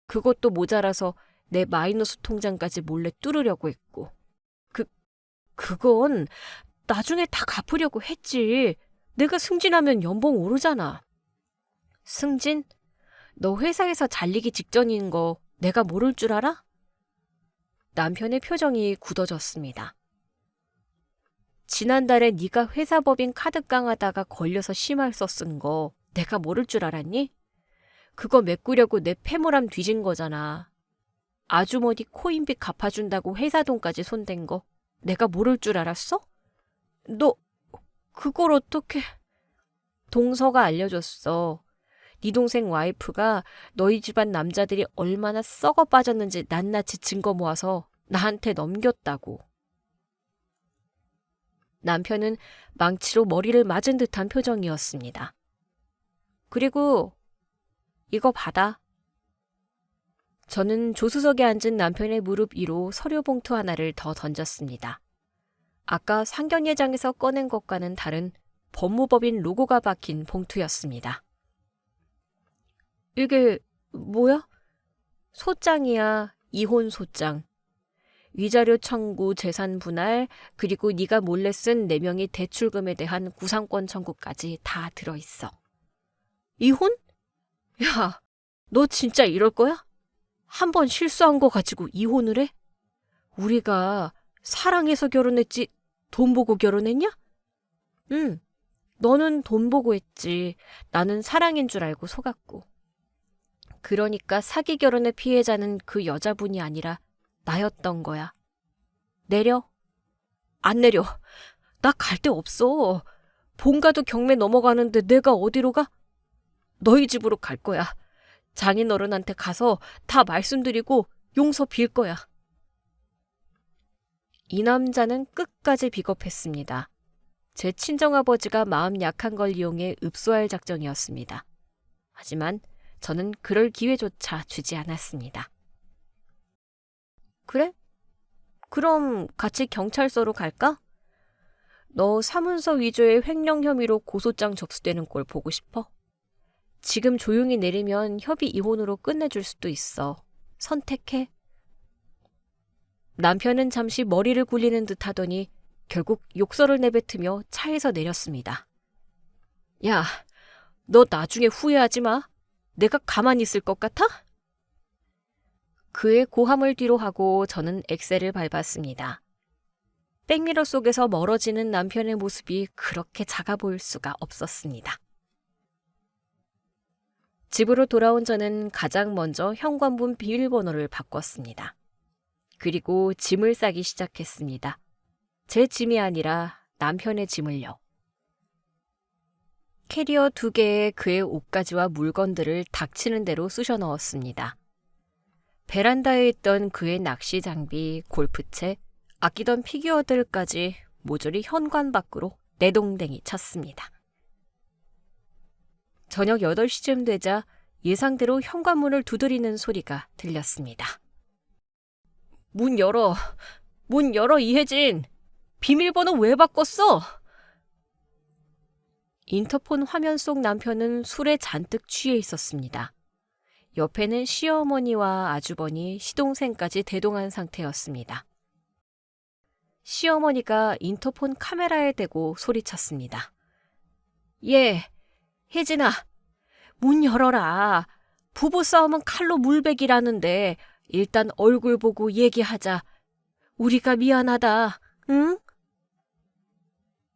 그것도 모자라서 내 마이너스 통장까지 몰래 뚫으려고 했고. 그건 나중에 다 갚으려고 했지. 내가 승진하면 연봉 오르잖아. 승진? 너 회사에서 잘리기 직전인 거 내가 모를 줄 알아? 남편의 표정이 굳어졌습니다. 지난달에 네가 회사 법인 카드 깡하다가 걸려서 심할서 쓴 거 내가 모를 줄 알았니? 그거 메꾸려고 내 패물함 뒤진 거잖아. 아주머니 코인비 갚아준다고 회사 돈까지 손댄 거 내가 모를 줄 알았어? 너 그걸 어떻게... 동서가 알려줬어. 네 동생 와이프가 너희 집안 남자들이 얼마나 썩어 빠졌는지 낱낱이 증거 모아서 나한테 넘겼다고. 남편은 망치로 머리를 맞은 듯한 표정이었습니다. 그리고 이거 받아. 저는 조수석에 앉은 남편의 무릎 위로 서류 봉투 하나를 더 던졌습니다. 아까 상견례장에서 꺼낸 것과는 다른 법무법인 로고가 박힌 봉투였습니다. 이게 뭐야? 소장이야. 이혼 소장. 위자료 청구, 재산 분할, 그리고 네가 몰래 쓴 4명의 대출금에 대한 구상권 청구까지 다 들어있어. 이혼? 야, 너 진짜 이럴 거야? 한 번 실수한 거 가지고 이혼을 해? 우리가 사랑해서 결혼했지 돈 보고 결혼했냐? 응, 너는 돈 보고 했지. 나는 사랑인 줄 알고 속았고. 그러니까 사기 결혼의 피해자는 그 여자분이 아니라 나였던 거야. 내려? 안 내려. 나 갈 데 없어. 본가도 경매 넘어가는데 내가 어디로 가? 너희 집으로 갈 거야. 장인어른한테 가서 다 말씀드리고 용서 빌 거야. 이 남자는 끝까지 비겁했습니다. 제 친정아버지가 마음 약한 걸 이용해 읍소할 작정이었습니다. 하지만 저는 그럴 기회조차 주지 않았습니다. 그래? 그럼 같이 경찰서로 갈까? 너 사문서 위조의 횡령 혐의로 고소장 접수되는 꼴 보고 싶어? 지금 조용히 내리면 협의 이혼으로 끝내줄 수도 있어. 선택해. 남편은 잠시 머리를 굴리는 듯 하더니 결국 욕설을 내뱉으며 차에서 내렸습니다. 야, 너 나중에 후회하지 마. 내가 가만히 있을 것 같아? 그의 고함을 뒤로 하고 저는 엑셀을 밟았습니다. 백미러 속에서 멀어지는 남편의 모습이 그렇게 작아 보일 수가 없었습니다. 집으로 돌아온 저는 가장 먼저 현관문 비밀번호를 바꿨습니다. 그리고 짐을 싸기 시작했습니다. 제 짐이 아니라 남편의 짐을요. 캐리어 2개에 그의 옷가지와 물건들을 닥치는 대로 쑤셔 넣었습니다. 베란다에 있던 그의 낚시 장비, 골프채, 아끼던 피규어들까지 모조리 현관 밖으로 내동댕이 쳤습니다. 저녁 8시쯤 되자 예상대로 현관문을 두드리는 소리가 들렸습니다. 문 열어. 문 열어, 이혜진. 비밀번호 왜 바꿨어? 인터폰 화면 속 남편은 술에 잔뜩 취해 있었습니다. 옆에는 시어머니와 아주버니, 시동생까지 대동한 상태였습니다. 시어머니가 인터폰 카메라에 대고 소리쳤습니다. 예, 혜진아, 문 열어라. 부부싸움은 칼로 물베기라는데 일단 얼굴 보고 얘기하자. 우리가 미안하다, 응?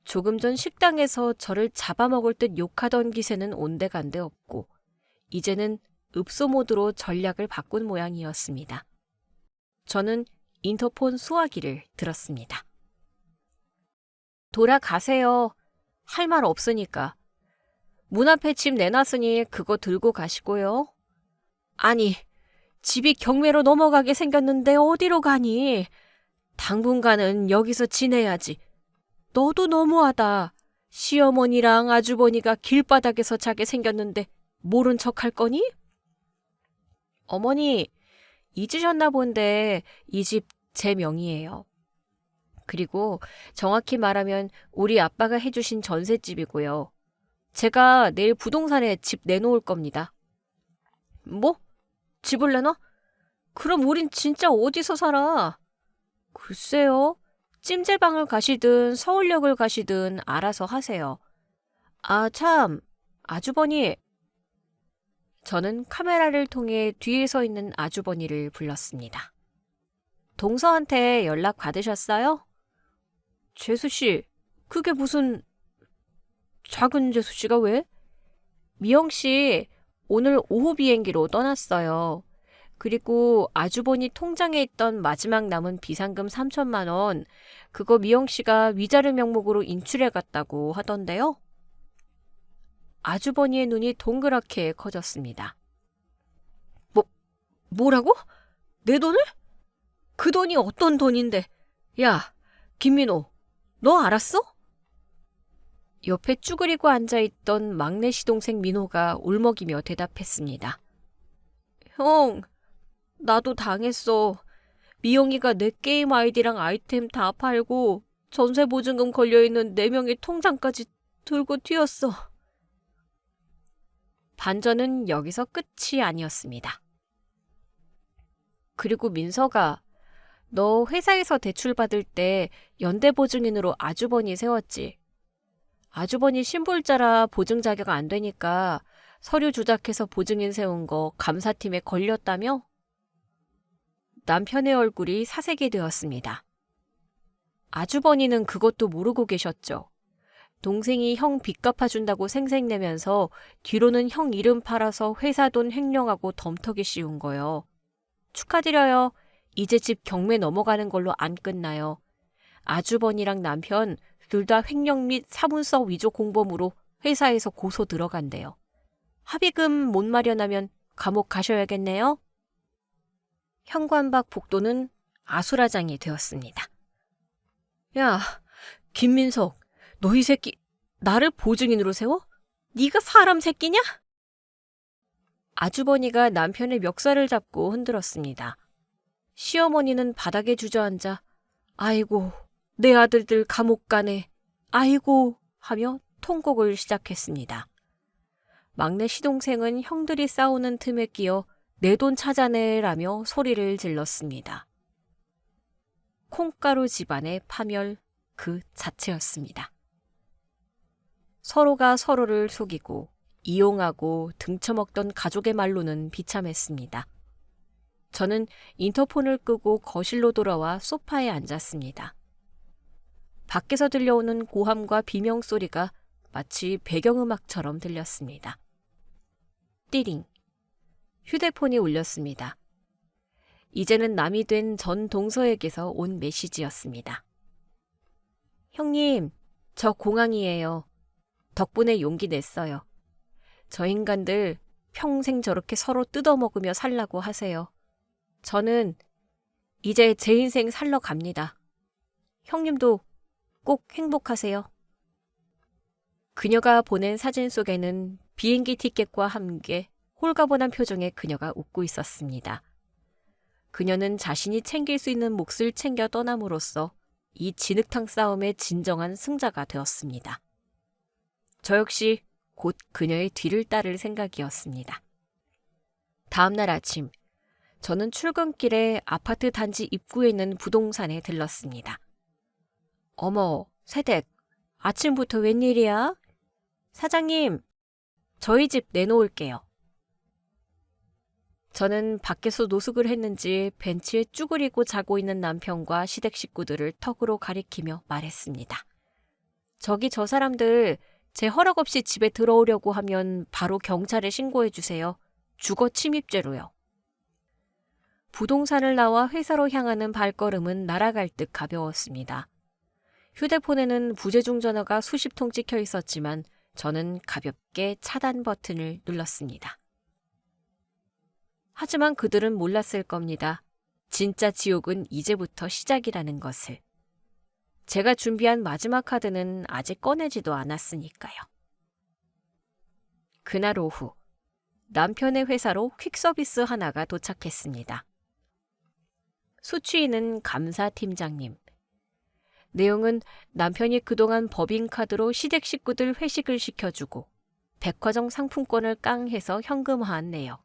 조금 전 식당에서 저를 잡아먹을 듯 욕하던 기세는 온데간데 없고 이제는 읍소 모드로 전략을 바꾼 모양이었습니다. 저는 인터폰 수화기를 들었습니다. 돌아가세요. 할 말 없으니까. 문 앞에 집 내놨으니 그거 들고 가시고요. 아니, 집이 경매로 넘어가게 생겼는데 어디로 가니? 당분간은 여기서 지내야지. 너도 너무하다. 시어머니랑 아주버니가 길바닥에서 자게 생겼는데 모른 척 할 거니? 어머니, 잊으셨나 본데 이 집 제 명의예요. 그리고 정확히 말하면 우리 아빠가 해주신 전셋집이고요. 제가 내일 부동산에 집 내놓을 겁니다. 뭐? 집을 내놔? 그럼 우린 진짜 어디서 살아? 글쎄요. 찜질방을 가시든 서울역을 가시든 알아서 하세요. 아, 참. 아주버니. 저는 카메라를 통해 뒤에 서 있는 아주버니를 불렀습니다. 동서한테 연락 받으셨어요? 재수씨, 그게 무슨... 작은 재수씨가 왜? 미영씨, 오늘 오후 비행기로 떠났어요. 그리고 아주버니 통장에 있던 마지막 남은 비상금 3천만 원, 그거 미영씨가 위자료 명목으로 인출해 갔다고 하던데요? 아주버니의 눈이 동그랗게 커졌습니다. 뭐라고? 내 돈을? 그 돈이 어떤 돈인데? 야, 김민호, 너 알았어? 옆에 쭈그리고 앉아있던 막내 시동생 민호가 울먹이며 대답했습니다. 형, 나도 당했어. 미영이가 내 게임 아이디랑 아이템 다 팔고 전세보증금 걸려있는 4명의 통장까지 들고 튀었어. 반전은 여기서 끝이 아니었습니다. 그리고 민서가 너 회사에서 대출 받을 때 연대보증인으로 아주버니 세웠지. 아주버니 신불자라 보증 자격 안 되니까 서류 조작해서 보증인 세운 거 감사팀에 걸렸다며? 남편의 얼굴이 사색이 되었습니다. 아주버니는 그것도 모르고 계셨죠. 동생이 형 빚 갚아준다고 생색내면서 뒤로는 형 이름 팔아서 회사 돈 횡령하고 덤터기 씌운 거요. 축하드려요. 이제 집 경매 넘어가는 걸로 안 끝나요. 아주버니랑 남편 둘 다 횡령 및 사문서 위조 공범으로 회사에서 고소 들어간대요. 합의금 못 마련하면 감옥 가셔야겠네요. 현관밖 복도는 아수라장이 되었습니다. 야, 김민석, 너 이 새끼 나를 보증인으로 세워? 네가 사람 새끼냐? 아주버니가 남편의 멱살을 잡고 흔들었습니다. 시어머니는 바닥에 주저앉아 아이고, 내 아들들 감옥 가네. 아이고 하며 통곡을 시작했습니다. 막내 시동생은 형들이 싸우는 틈에 끼어 내 돈 찾아내라며 소리를 질렀습니다. 콩가루 집안의 파멸 그 자체였습니다. 서로가 서로를 속이고 이용하고 등쳐먹던 가족의 말로는 비참했습니다. 저는 인터폰을 끄고 거실로 돌아와 소파에 앉았습니다. 밖에서 들려오는 고함과 비명 소리가 마치 배경음악처럼 들렸습니다. 띠링. 휴대폰이 울렸습니다. 이제는 남이 된 전 동서에게서 온 메시지였습니다. 형님, 저 공항이에요. 덕분에 용기 냈어요. 저 인간들 평생 저렇게 서로 뜯어먹으며 살라고 하세요. 저는 이제 제 인생 살러 갑니다. 형님도 꼭 행복하세요. 그녀가 보낸 사진 속에는 비행기 티켓과 함께 홀가분한 표정의 그녀가 웃고 있었습니다. 그녀는 자신이 챙길 수 있는 몫을 챙겨 떠남으로써 이 진흙탕 싸움의 진정한 승자가 되었습니다. 저 역시 곧 그녀의 뒤를 따를 생각이었습니다. 다음 날 아침, 저는 출근길에 아파트 단지 입구에 있는 부동산에 들렀습니다. 어머, 새댁, 아침부터 웬일이야? 사장님, 저희 집 내놓을게요. 저는 밖에서 노숙을 했는지 벤치에 쭈그리고 자고 있는 남편과 시댁 식구들을 턱으로 가리키며 말했습니다. 저기 저 사람들 제 허락 없이 집에 들어오려고 하면 바로 경찰에 신고해 주세요. 주거 침입죄로요. 부동산을 나와 회사로 향하는 발걸음은 날아갈 듯 가벼웠습니다. 휴대폰에는 부재중 전화가 수십 통 찍혀 있었지만 저는 가볍게 차단 버튼을 눌렀습니다. 하지만 그들은 몰랐을 겁니다. 진짜 지옥은 이제부터 시작이라는 것을. 제가 준비한 마지막 카드는 아직 꺼내지도 않았으니까요. 그날 오후, 남편의 회사로 퀵서비스 하나가 도착했습니다. 수취인은 감사팀장님. 내용은 남편이 그동안 법인카드로 시댁 식구들 회식을 시켜주고 백화점 상품권을 깡해서 현금화한 내역.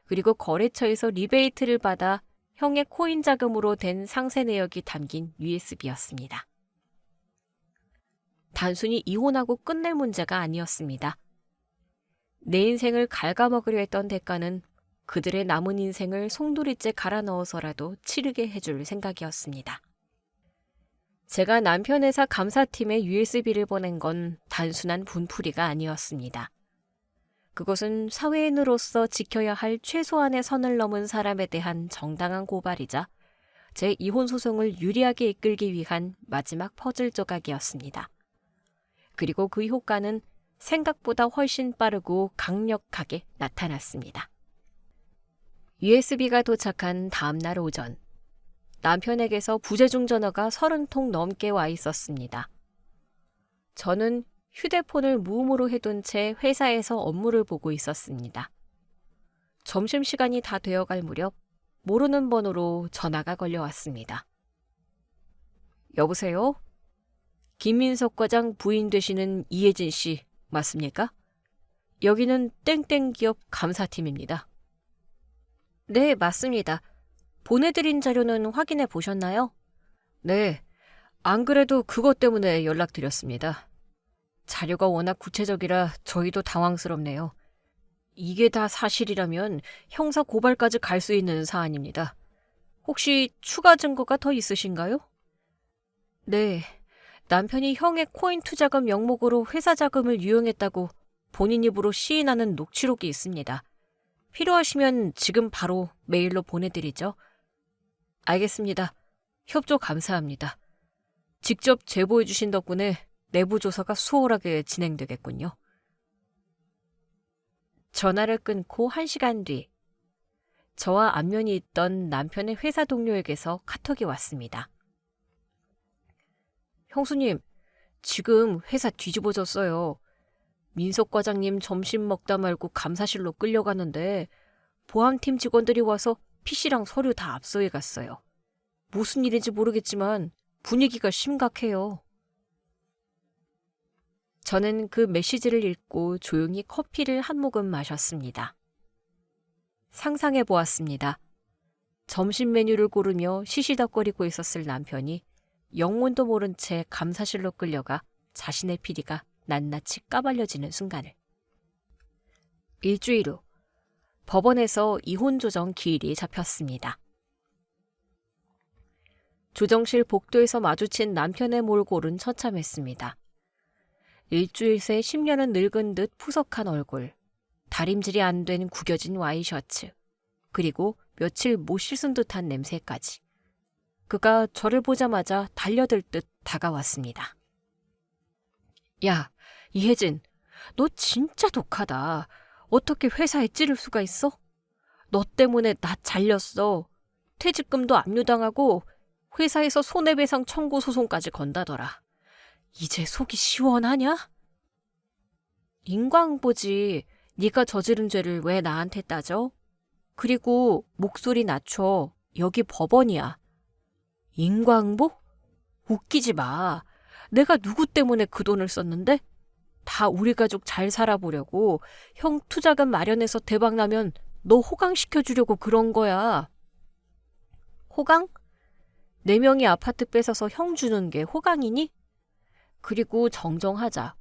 그리고 거래처에서 리베이트를 받아 형의 코인 자금으로 된 상세 내역이 담긴 USB였습니다. 단순히 이혼하고 끝낼 문제가 아니었습니다. 내 인생을 갉아먹으려 했던 대가는 그들의 남은 인생을 송두리째 갈아 넣어서라도 치르게 해줄 생각이었습니다. 제가 남편 회사 감사팀에 USB를 보낸 건 단순한 분풀이가 아니었습니다. 그것은 사회인으로서 지켜야 할 최소한의 선을 넘은 사람에 대한 정당한 고발이자 제 이혼 소송을 유리하게 이끌기 위한 마지막 퍼즐 조각이었습니다. 그리고 그 효과는 생각보다 훨씬 빠르고 강력하게 나타났습니다. USB가 도착한 다음 날 오전, 남편에게서 부재중 전화가 30통 넘게 와 있었습니다. 저는 휴대폰을 무음으로 해둔 채 회사에서 업무를 보고 있었습니다. 점심시간이 다 되어갈 무렵 모르는 번호로 전화가 걸려왔습니다. 여보세요? 김민석 과장 부인 되시는 이혜진 씨 맞습니까? 여기는 땡땡 기업 감사팀입니다. 네, 맞습니다. 보내드린 자료는 확인해 보셨나요? 네, 안 그래도 그것 때문에 연락드렸습니다. 자료가 워낙 구체적이라 저희도 당황스럽네요. 이게 다 사실이라면 형사 고발까지 갈 수 있는 사안입니다. 혹시 추가 증거가 더 있으신가요? 네, 남편이 형의 코인 투자금 명목으로 회사 자금을 유용했다고 본인 입으로 시인하는 녹취록이 있습니다. 필요하시면 지금 바로 메일로 보내드리죠. 알겠습니다. 협조 감사합니다. 직접 제보해 주신 덕분에 내부 조사가 수월하게 진행되겠군요. 전화를 끊고 1시간 뒤, 저와 안면이 있던 남편의 회사 동료에게서 카톡이 왔습니다. 형수님, 지금 회사 뒤집어졌어요. 민석 과장님 점심 먹다 말고 감사실로 끌려가는데 보안팀 직원들이 와서 PC랑 서류 다 압수해 갔어요. 무슨 일인지 모르겠지만 분위기가 심각해요. 저는 그 메시지를 읽고 조용히 커피를 한 모금 마셨습니다. 상상해 보았습니다. 점심 메뉴를 고르며 시시덕거리고 있었을 남편이 영문도 모른 채 감사실로 끌려가 자신의 PD가 낱낱이 까발려지는 순간을. 일주일 후 법원에서 이혼 조정 기일이 잡혔습니다. 조정실 복도에서 마주친 남편의 몰골은 처참했습니다. 일주일 새 10년은 늙은 듯 푸석한 얼굴, 다림질이 안 된 구겨진 와이셔츠, 그리고 며칠 못 씻은 듯한 냄새까지. 그가 저를 보자마자 달려들 듯 다가왔습니다. 야, 이혜진, 너 진짜 독하다. 어떻게 회사에 찌를 수가 있어? 너 때문에 나 잘렸어. 퇴직금도 압류당하고 회사에서 손해배상 청구 소송까지 건다더라. 이제 속이 시원하냐? 인과응보지. 네가 저지른 죄를 왜 나한테 따져? 그리고 목소리 낮춰. 여기 법원이야. 인과응보? 웃기지 마. 내가 누구 때문에 그 돈을 썼는데? 다 우리 가족 잘 살아보려고 형 투자금 마련해서 대박나면 너 호강시켜주려고 그런 거야. 호강? 4명이 아파트 뺏어서 형 주는 게 호강이니? 그리고 정정하자.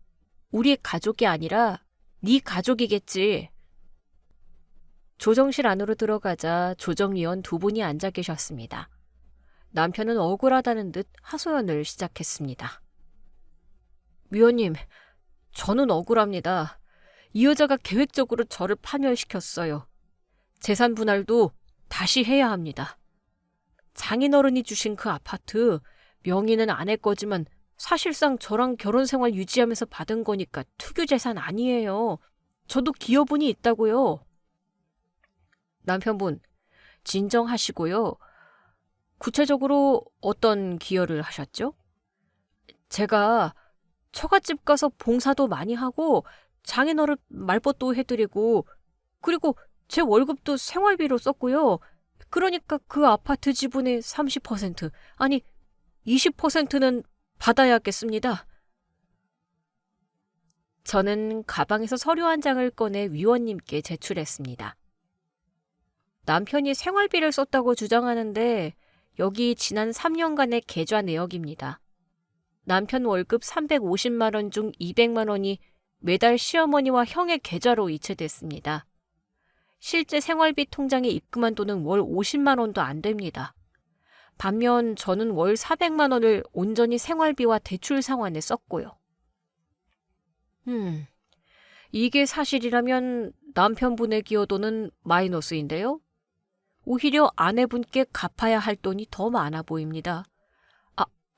우리 가족이 아니라 네 가족이겠지. 조정실 안으로 들어가자 조정위원 2분이 앉아 계셨습니다. 남편은 억울하다는 듯 하소연을 시작했습니다. 위원님, 저는 억울합니다. 이 여자가 계획적으로 저를 파멸시켰어요. 재산 분할도 다시 해야 합니다. 장인어른이 주신 그 아파트, 명의는 아내 거지만 사실상 저랑 결혼 생활 유지하면서 받은 거니까 특유 재산 아니에요. 저도 기여분이 있다고요. 남편분, 진정하시고요. 구체적으로 어떤 기여를 하셨죠? 제가 처갓집 가서 봉사도 많이 하고 장인어른 말벗도 해드리고 그리고 제 월급도 생활비로 썼고요. 그러니까 그 아파트 지분의 30%, 아니 20%는 받아야겠습니다. 저는 가방에서 서류 한 장을 꺼내 위원님께 제출했습니다. 남편이 생활비를 썼다고 주장하는데 여기 지난 3년간의 계좌 내역입니다. 남편 월급 350만 원 중 200만 원이 매달 시어머니와 형의 계좌로 이체됐습니다. 실제 생활비 통장에 입금한 돈은 월 50만 원도 안 됩니다. 반면 저는 월 400만 원을 온전히 생활비와 대출 상환에 썼고요. 이게 사실이라면 남편분의 기여도는 마이너스인데요. 오히려 아내분께 갚아야 할 돈이 더 많아 보입니다.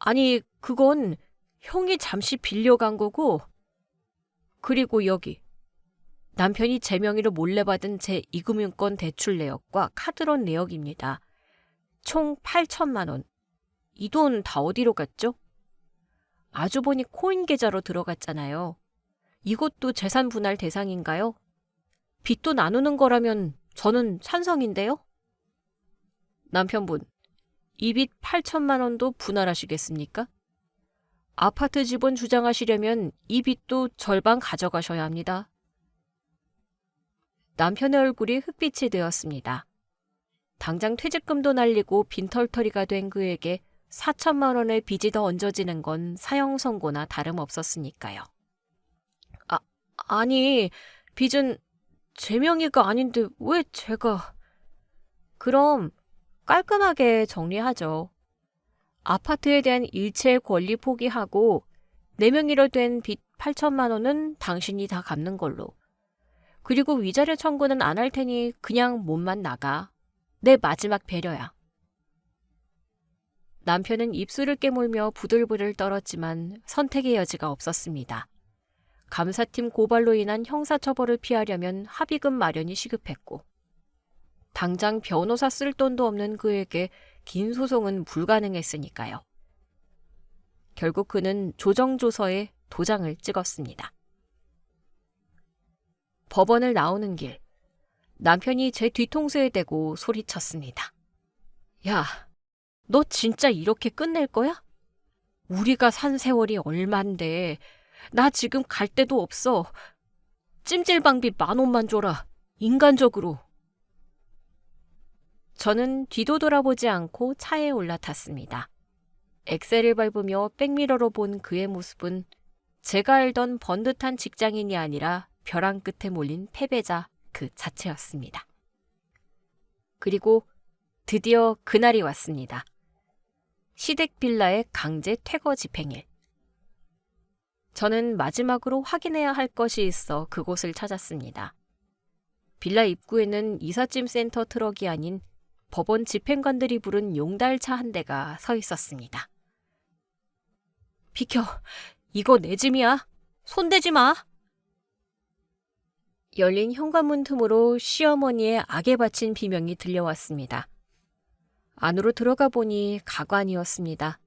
아니, 그건 형이 잠시 빌려간 거고, 그리고 여기 남편이 제 명의로 몰래 받은 제 이금융권 대출 내역과 카드론 내역입니다. 총 8천만 원. 이 돈 다 어디로 갔죠? 아주버니 코인 계좌로 들어갔잖아요. 이것도 재산 분할 대상인가요? 빚도 나누는 거라면 저는 찬성인데요? 남편분, 이 빚 8천만 원도 분할하시겠습니까? 아파트 지분 주장하시려면 이 빚도 절반 가져가셔야 합니다. 남편의 얼굴이 흑빛이 되었습니다. 당장 퇴직금도 날리고 빈털터리가 된 그에게 4천만 원의 빚이 더 얹어지는 건 사형 선고나 다름없었으니까요. 아니, 빚은 제 명의가 아닌데 왜 제가... 그럼 깔끔하게 정리하죠. 아파트에 대한 일체의 권리 포기하고 내 명의로 된 빚 8천만 원은 당신이 다 갚는 걸로. 그리고 위자료 청구는 안 할 테니 그냥 몸만 나가. 내 마지막 배려야. 남편은 입술을 깨물며 부들부들 떨었지만 선택의 여지가 없었습니다. 감사팀 고발로 인한 형사처벌을 피하려면 합의금 마련이 시급했고 당장 변호사 쓸 돈도 없는 그에게 긴 소송은 불가능했으니까요. 결국 그는 조정조서에 도장을 찍었습니다. 법원을 나오는 길, 남편이 제 뒤통수에 대고 소리쳤습니다. 야, 너 진짜 이렇게 끝낼 거야? 우리가 산 세월이 얼만데 나 지금 갈 데도 없어. 찜질방비 10,000원만 줘라. 인간적으로. 저는 뒤도 돌아보지 않고 차에 올라탔습니다. 엑셀을 밟으며 백미러로 본 그의 모습은 제가 알던 번듯한 직장인이 아니라 벼랑 끝에 몰린 패배자 그 자체였습니다. 그리고 드디어 그날이 왔습니다. 시댁 빌라의 강제 퇴거 집행일. 저는 마지막으로 확인해야 할 것이 있어 그곳을 찾았습니다. 빌라 입구에는 이삿짐 센터 트럭이 아닌 법원 집행관들이 부른 용달차 한 대가 서 있었습니다. 비켜! 이거 내 짐이야! 손대지 마! 열린 현관문 틈으로 시어머니의 악에 바친 비명이 들려왔습니다. 안으로 들어가 보니 가관이었습니다.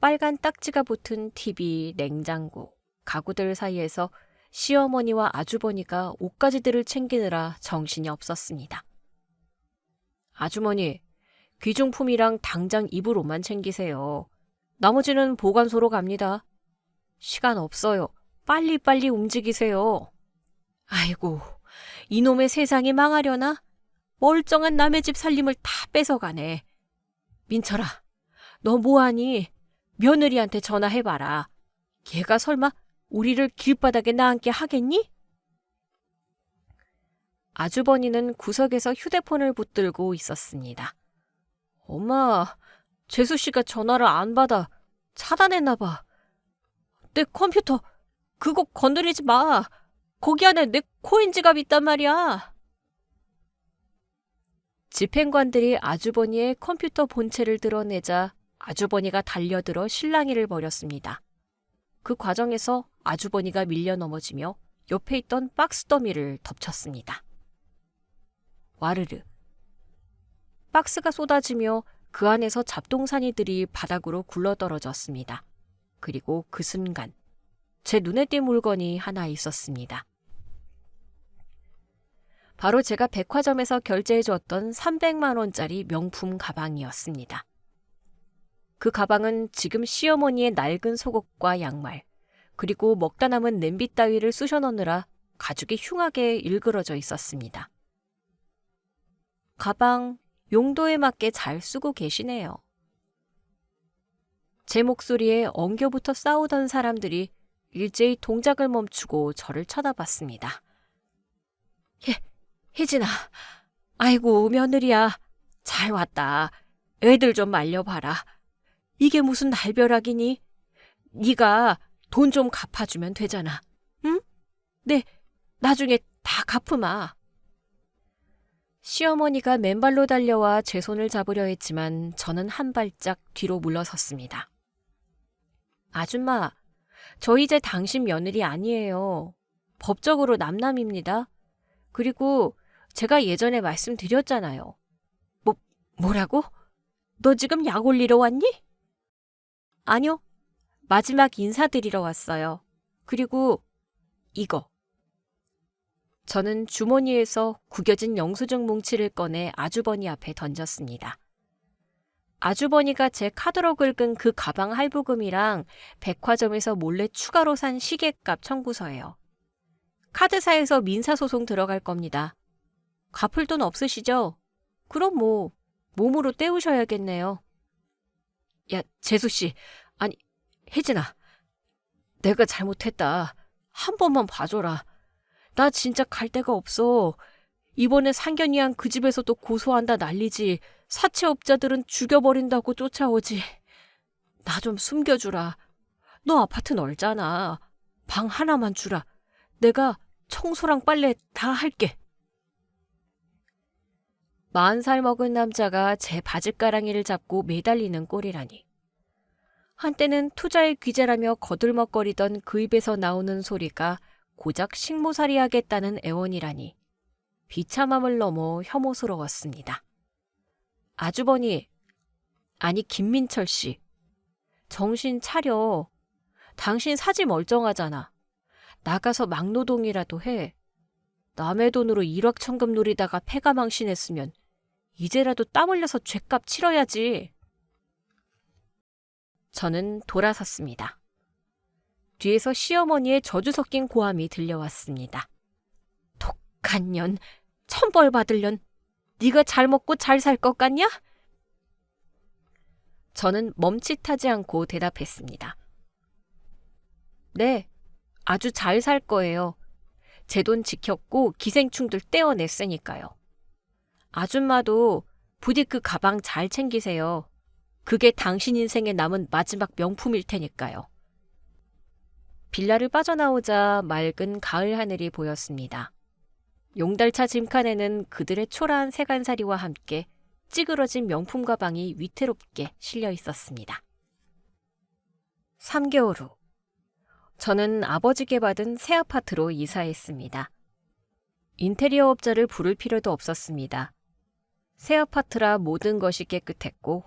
빨간 딱지가 붙은 TV, 냉장고, 가구들 사이에서 시어머니와 아주버니가 옷가지들을 챙기느라 정신이 없었습니다. 아주머니, 귀중품이랑 당장 입을 옷만 챙기세요. 나머지는 보관소로 갑니다. 시간 없어요. 빨리빨리 움직이세요. 아이고, 이놈의 세상이 망하려나? 멀쩡한 남의 집 살림을 다 뺏어가네. 민철아, 너 뭐하니? 며느리한테 전화해봐라. 걔가 설마 우리를 길바닥에 나앉게 하겠니? 아주버니는 구석에서 휴대폰을 붙들고 있었습니다. 엄마, 재수씨가 전화를 안 받아. 차단했나 봐. 내 컴퓨터, 그거 건드리지 마. 거기 안에 내 코인 지갑 있단 말이야. 집행관들이 아주버니의 컴퓨터 본체를 드러내자 아주버니가 달려들어 실랑이를 벌였습니다. 그 과정에서 아주버니가 밀려 넘어지며 옆에 있던 박스 더미를 덮쳤습니다. 와르르. 박스가 쏟아지며 그 안에서 잡동사니들이 바닥으로 굴러떨어졌습니다. 그리고 그 순간 제 눈에 띈 물건이 하나 있었습니다. 바로 제가 백화점에서 결제해줬던 300만 원짜리 명품 가방이었습니다. 그 가방은 지금 시어머니의 낡은 속옷과 양말, 그리고 먹다 남은 냄비 따위를 쑤셔 넣느라 가죽이 흉하게 일그러져 있었습니다. 가방 용도에 맞게 잘 쓰고 계시네요. 제 목소리에 엉겨붙어 싸우던 사람들이 일제히 동작을 멈추고 저를 쳐다봤습니다. 혜진아, 아이고 며느리야, 잘 왔다. 애들 좀 말려봐라. 이게 무슨 날벼락이니? 네가 돈 좀 갚아주면 되잖아. 응? 네, 나중에 다 갚으마. 시어머니가 맨발로 달려와 제 손을 잡으려 했지만 저는 한 발짝 뒤로 물러섰습니다. 아줌마, 저 이제 당신 며느리 아니에요. 법적으로 남남입니다. 그리고 제가 예전에 말씀드렸잖아요. 뭐라고? 너 지금 약 올리러 왔니? 아니요. 마지막 인사드리러 왔어요. 그리고 이거. 저는 주머니에서 구겨진 영수증 뭉치를 꺼내 아주버니 앞에 던졌습니다. 아주버니가 제 카드로 긁은 그 가방 할부금이랑 백화점에서 몰래 추가로 산 시계값 청구서예요. 카드사에서 민사소송 들어갈 겁니다. 갚을 돈 없으시죠? 그럼 몸으로 때우셔야겠네요. 야, 재수씨. 아니, 혜진아. 내가 잘못했다. 한 번만 봐줘라. 나 진짜 갈 데가 없어. 이번에 상견이한 그 집에서도 고소한다 난리지. 사채업자들은 죽여버린다고 쫓아오지. 나 좀 숨겨주라. 너 아파트 넓잖아. 방 하나만 주라. 내가 청소랑 빨래 다 할게. 40살 먹은 남자가 제 바짓가랑이를 잡고 매달리는 꼴이라니. 한때는 투자의 귀재라며 거들먹거리던 그 입에서 나오는 소리가 고작 식모살이하겠다는 애원이라니. 비참함을 넘어 혐오스러웠습니다. 아주버니, 아니 김민철 씨. 정신 차려. 당신 사지 멀쩡하잖아. 나가서 막노동이라도 해. 남의 돈으로 일확천금 노리다가 패가 망신했으면 이제라도 땀 흘려서 죗값 치러야지. 저는 돌아섰습니다. 뒤에서 시어머니의 저주 섞인 고함이 들려왔습니다. 독한 년, 천벌 받을 년, 네가 잘 먹고 잘 살 것 같냐? 저는 멈칫하지 않고 대답했습니다. 네, 아주 잘 살 거예요. 제 돈 지켰고 기생충들 떼어냈으니까요. 아줌마도 부디 그 가방 잘 챙기세요. 그게 당신 인생에 남은 마지막 명품일 테니까요. 빌라를 빠져나오자 맑은 가을 하늘이 보였습니다. 용달차 짐칸에는 그들의 초라한 세간살이와 함께 찌그러진 명품 가방이 위태롭게 실려 있었습니다. 3개월 후, 저는 아버지께 받은 새 아파트로 이사했습니다. 인테리어 업자를 부를 필요도 없었습니다. 새 아파트라 모든 것이 깨끗했고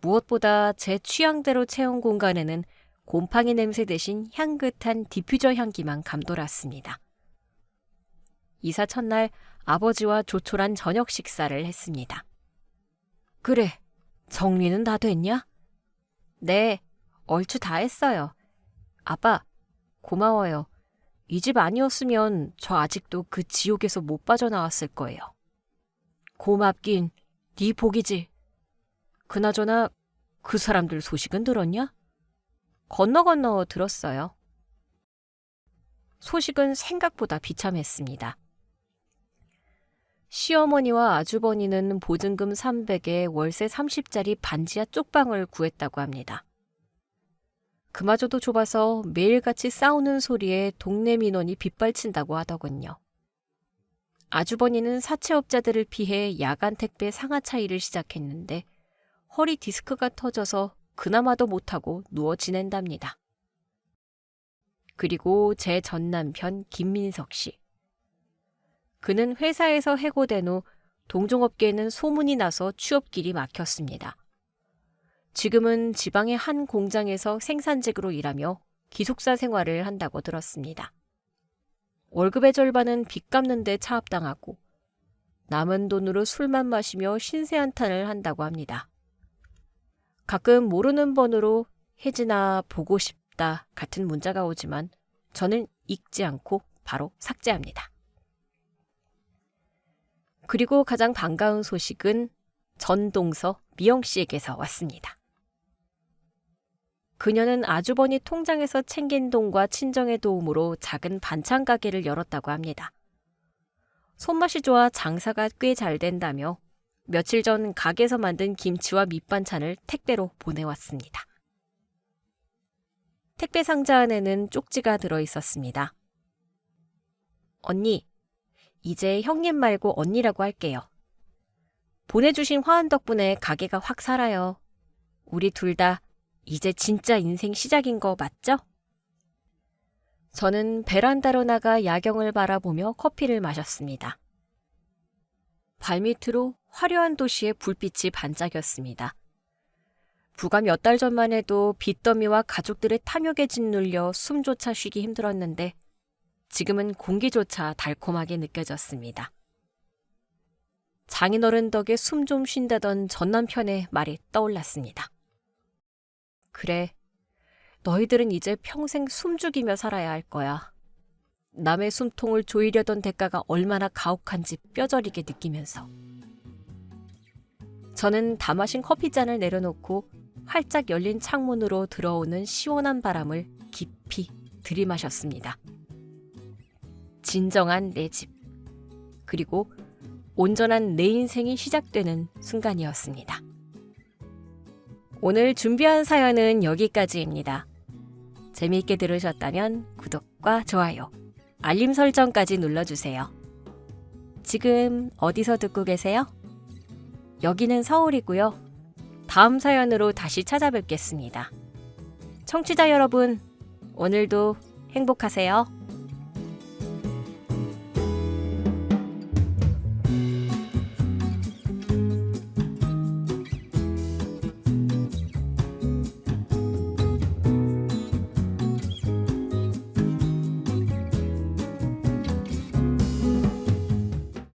무엇보다 제 취향대로 채운 공간에는 곰팡이 냄새 대신 향긋한 디퓨저 향기만 감돌았습니다. 이사 첫날 아버지와 조촐한 저녁 식사를 했습니다. 그래, 정리는 다 됐냐? 네, 얼추 다 했어요. 아빠, 고마워요. 이 집 아니었으면 저 아직도 그 지옥에서 못 빠져나왔을 거예요. 고맙긴 네 복이지. 그나저나 그 사람들 소식은 들었냐? 건너 들었어요. 소식은 생각보다 비참했습니다. 시어머니와 아주버니는 보증금 300에 월세 30짜리 반지하 쪽방을 구했다고 합니다. 그마저도 좁아서 매일같이 싸우는 소리에 동네 민원이 빗발친다고 하더군요. 아주버니는 사채업자들을 피해 야간 택배 상하차 일을 시작했는데 허리 디스크가 터져서 그나마도 못하고 누워 지낸답니다. 그리고 제 전 남편 김민석 씨. 그는 회사에서 해고된 후 동종업계에는 소문이 나서 취업길이 막혔습니다. 지금은 지방의 한 공장에서 생산직으로 일하며 기숙사 생활을 한다고 들었습니다. 월급의 절반은 빚 갚는 데 차압당하고 남은 돈으로 술만 마시며 신세한탄을 한다고 합니다. 가끔 모르는 번호로 혜진아 보고 싶다 같은 문자가 오지만 저는 읽지 않고 바로 삭제합니다. 그리고 가장 반가운 소식은 전동서 미영 씨에게서 왔습니다. 그녀는 아주버니 통장에서 챙긴 돈과 친정의 도움으로 작은 반찬 가게를 열었다고 합니다. 손맛이 좋아 장사가 꽤 잘 된다며 며칠 전 가게에서 만든 김치와 밑반찬을 택배로 보내왔습니다. 택배 상자 안에는 쪽지가 들어있었습니다. 언니, 이제 형님 말고 언니라고 할게요. 보내주신 화환 덕분에 가게가 확 살아요. 우리 둘 다 이제 진짜 인생 시작인 거 맞죠? 저는 베란다로 나가 야경을 바라보며 커피를 마셨습니다. 발밑으로 화려한 도시의 불빛이 반짝였습니다. 불과 몇 달 전만 해도 빚더미와 가족들의 탐욕에 짓눌려 숨조차 쉬기 힘들었는데 지금은 공기조차 달콤하게 느껴졌습니다. 장인어른 덕에 숨 좀 쉰다던 전 남편의 말이 떠올랐습니다. 그래, 너희들은 이제 평생 숨죽이며 살아야 할 거야. 남의 숨통을 조이려던 대가가 얼마나 가혹한지 뼈저리게 느끼면서. 저는 다 마신 커피잔을 내려놓고 활짝 열린 창문으로 들어오는 시원한 바람을 깊이 들이마셨습니다. 진정한 내 집, 그리고 온전한 내 인생이 시작되는 순간이었습니다. 오늘 준비한 사연은 여기까지입니다. 재미있게 들으셨다면 구독과 좋아요, 알림 설정까지 눌러주세요. 지금 어디서 듣고 계세요? 여기는 서울이고요. 다음 사연으로 다시 찾아뵙겠습니다. 청취자 여러분, 오늘도 행복하세요.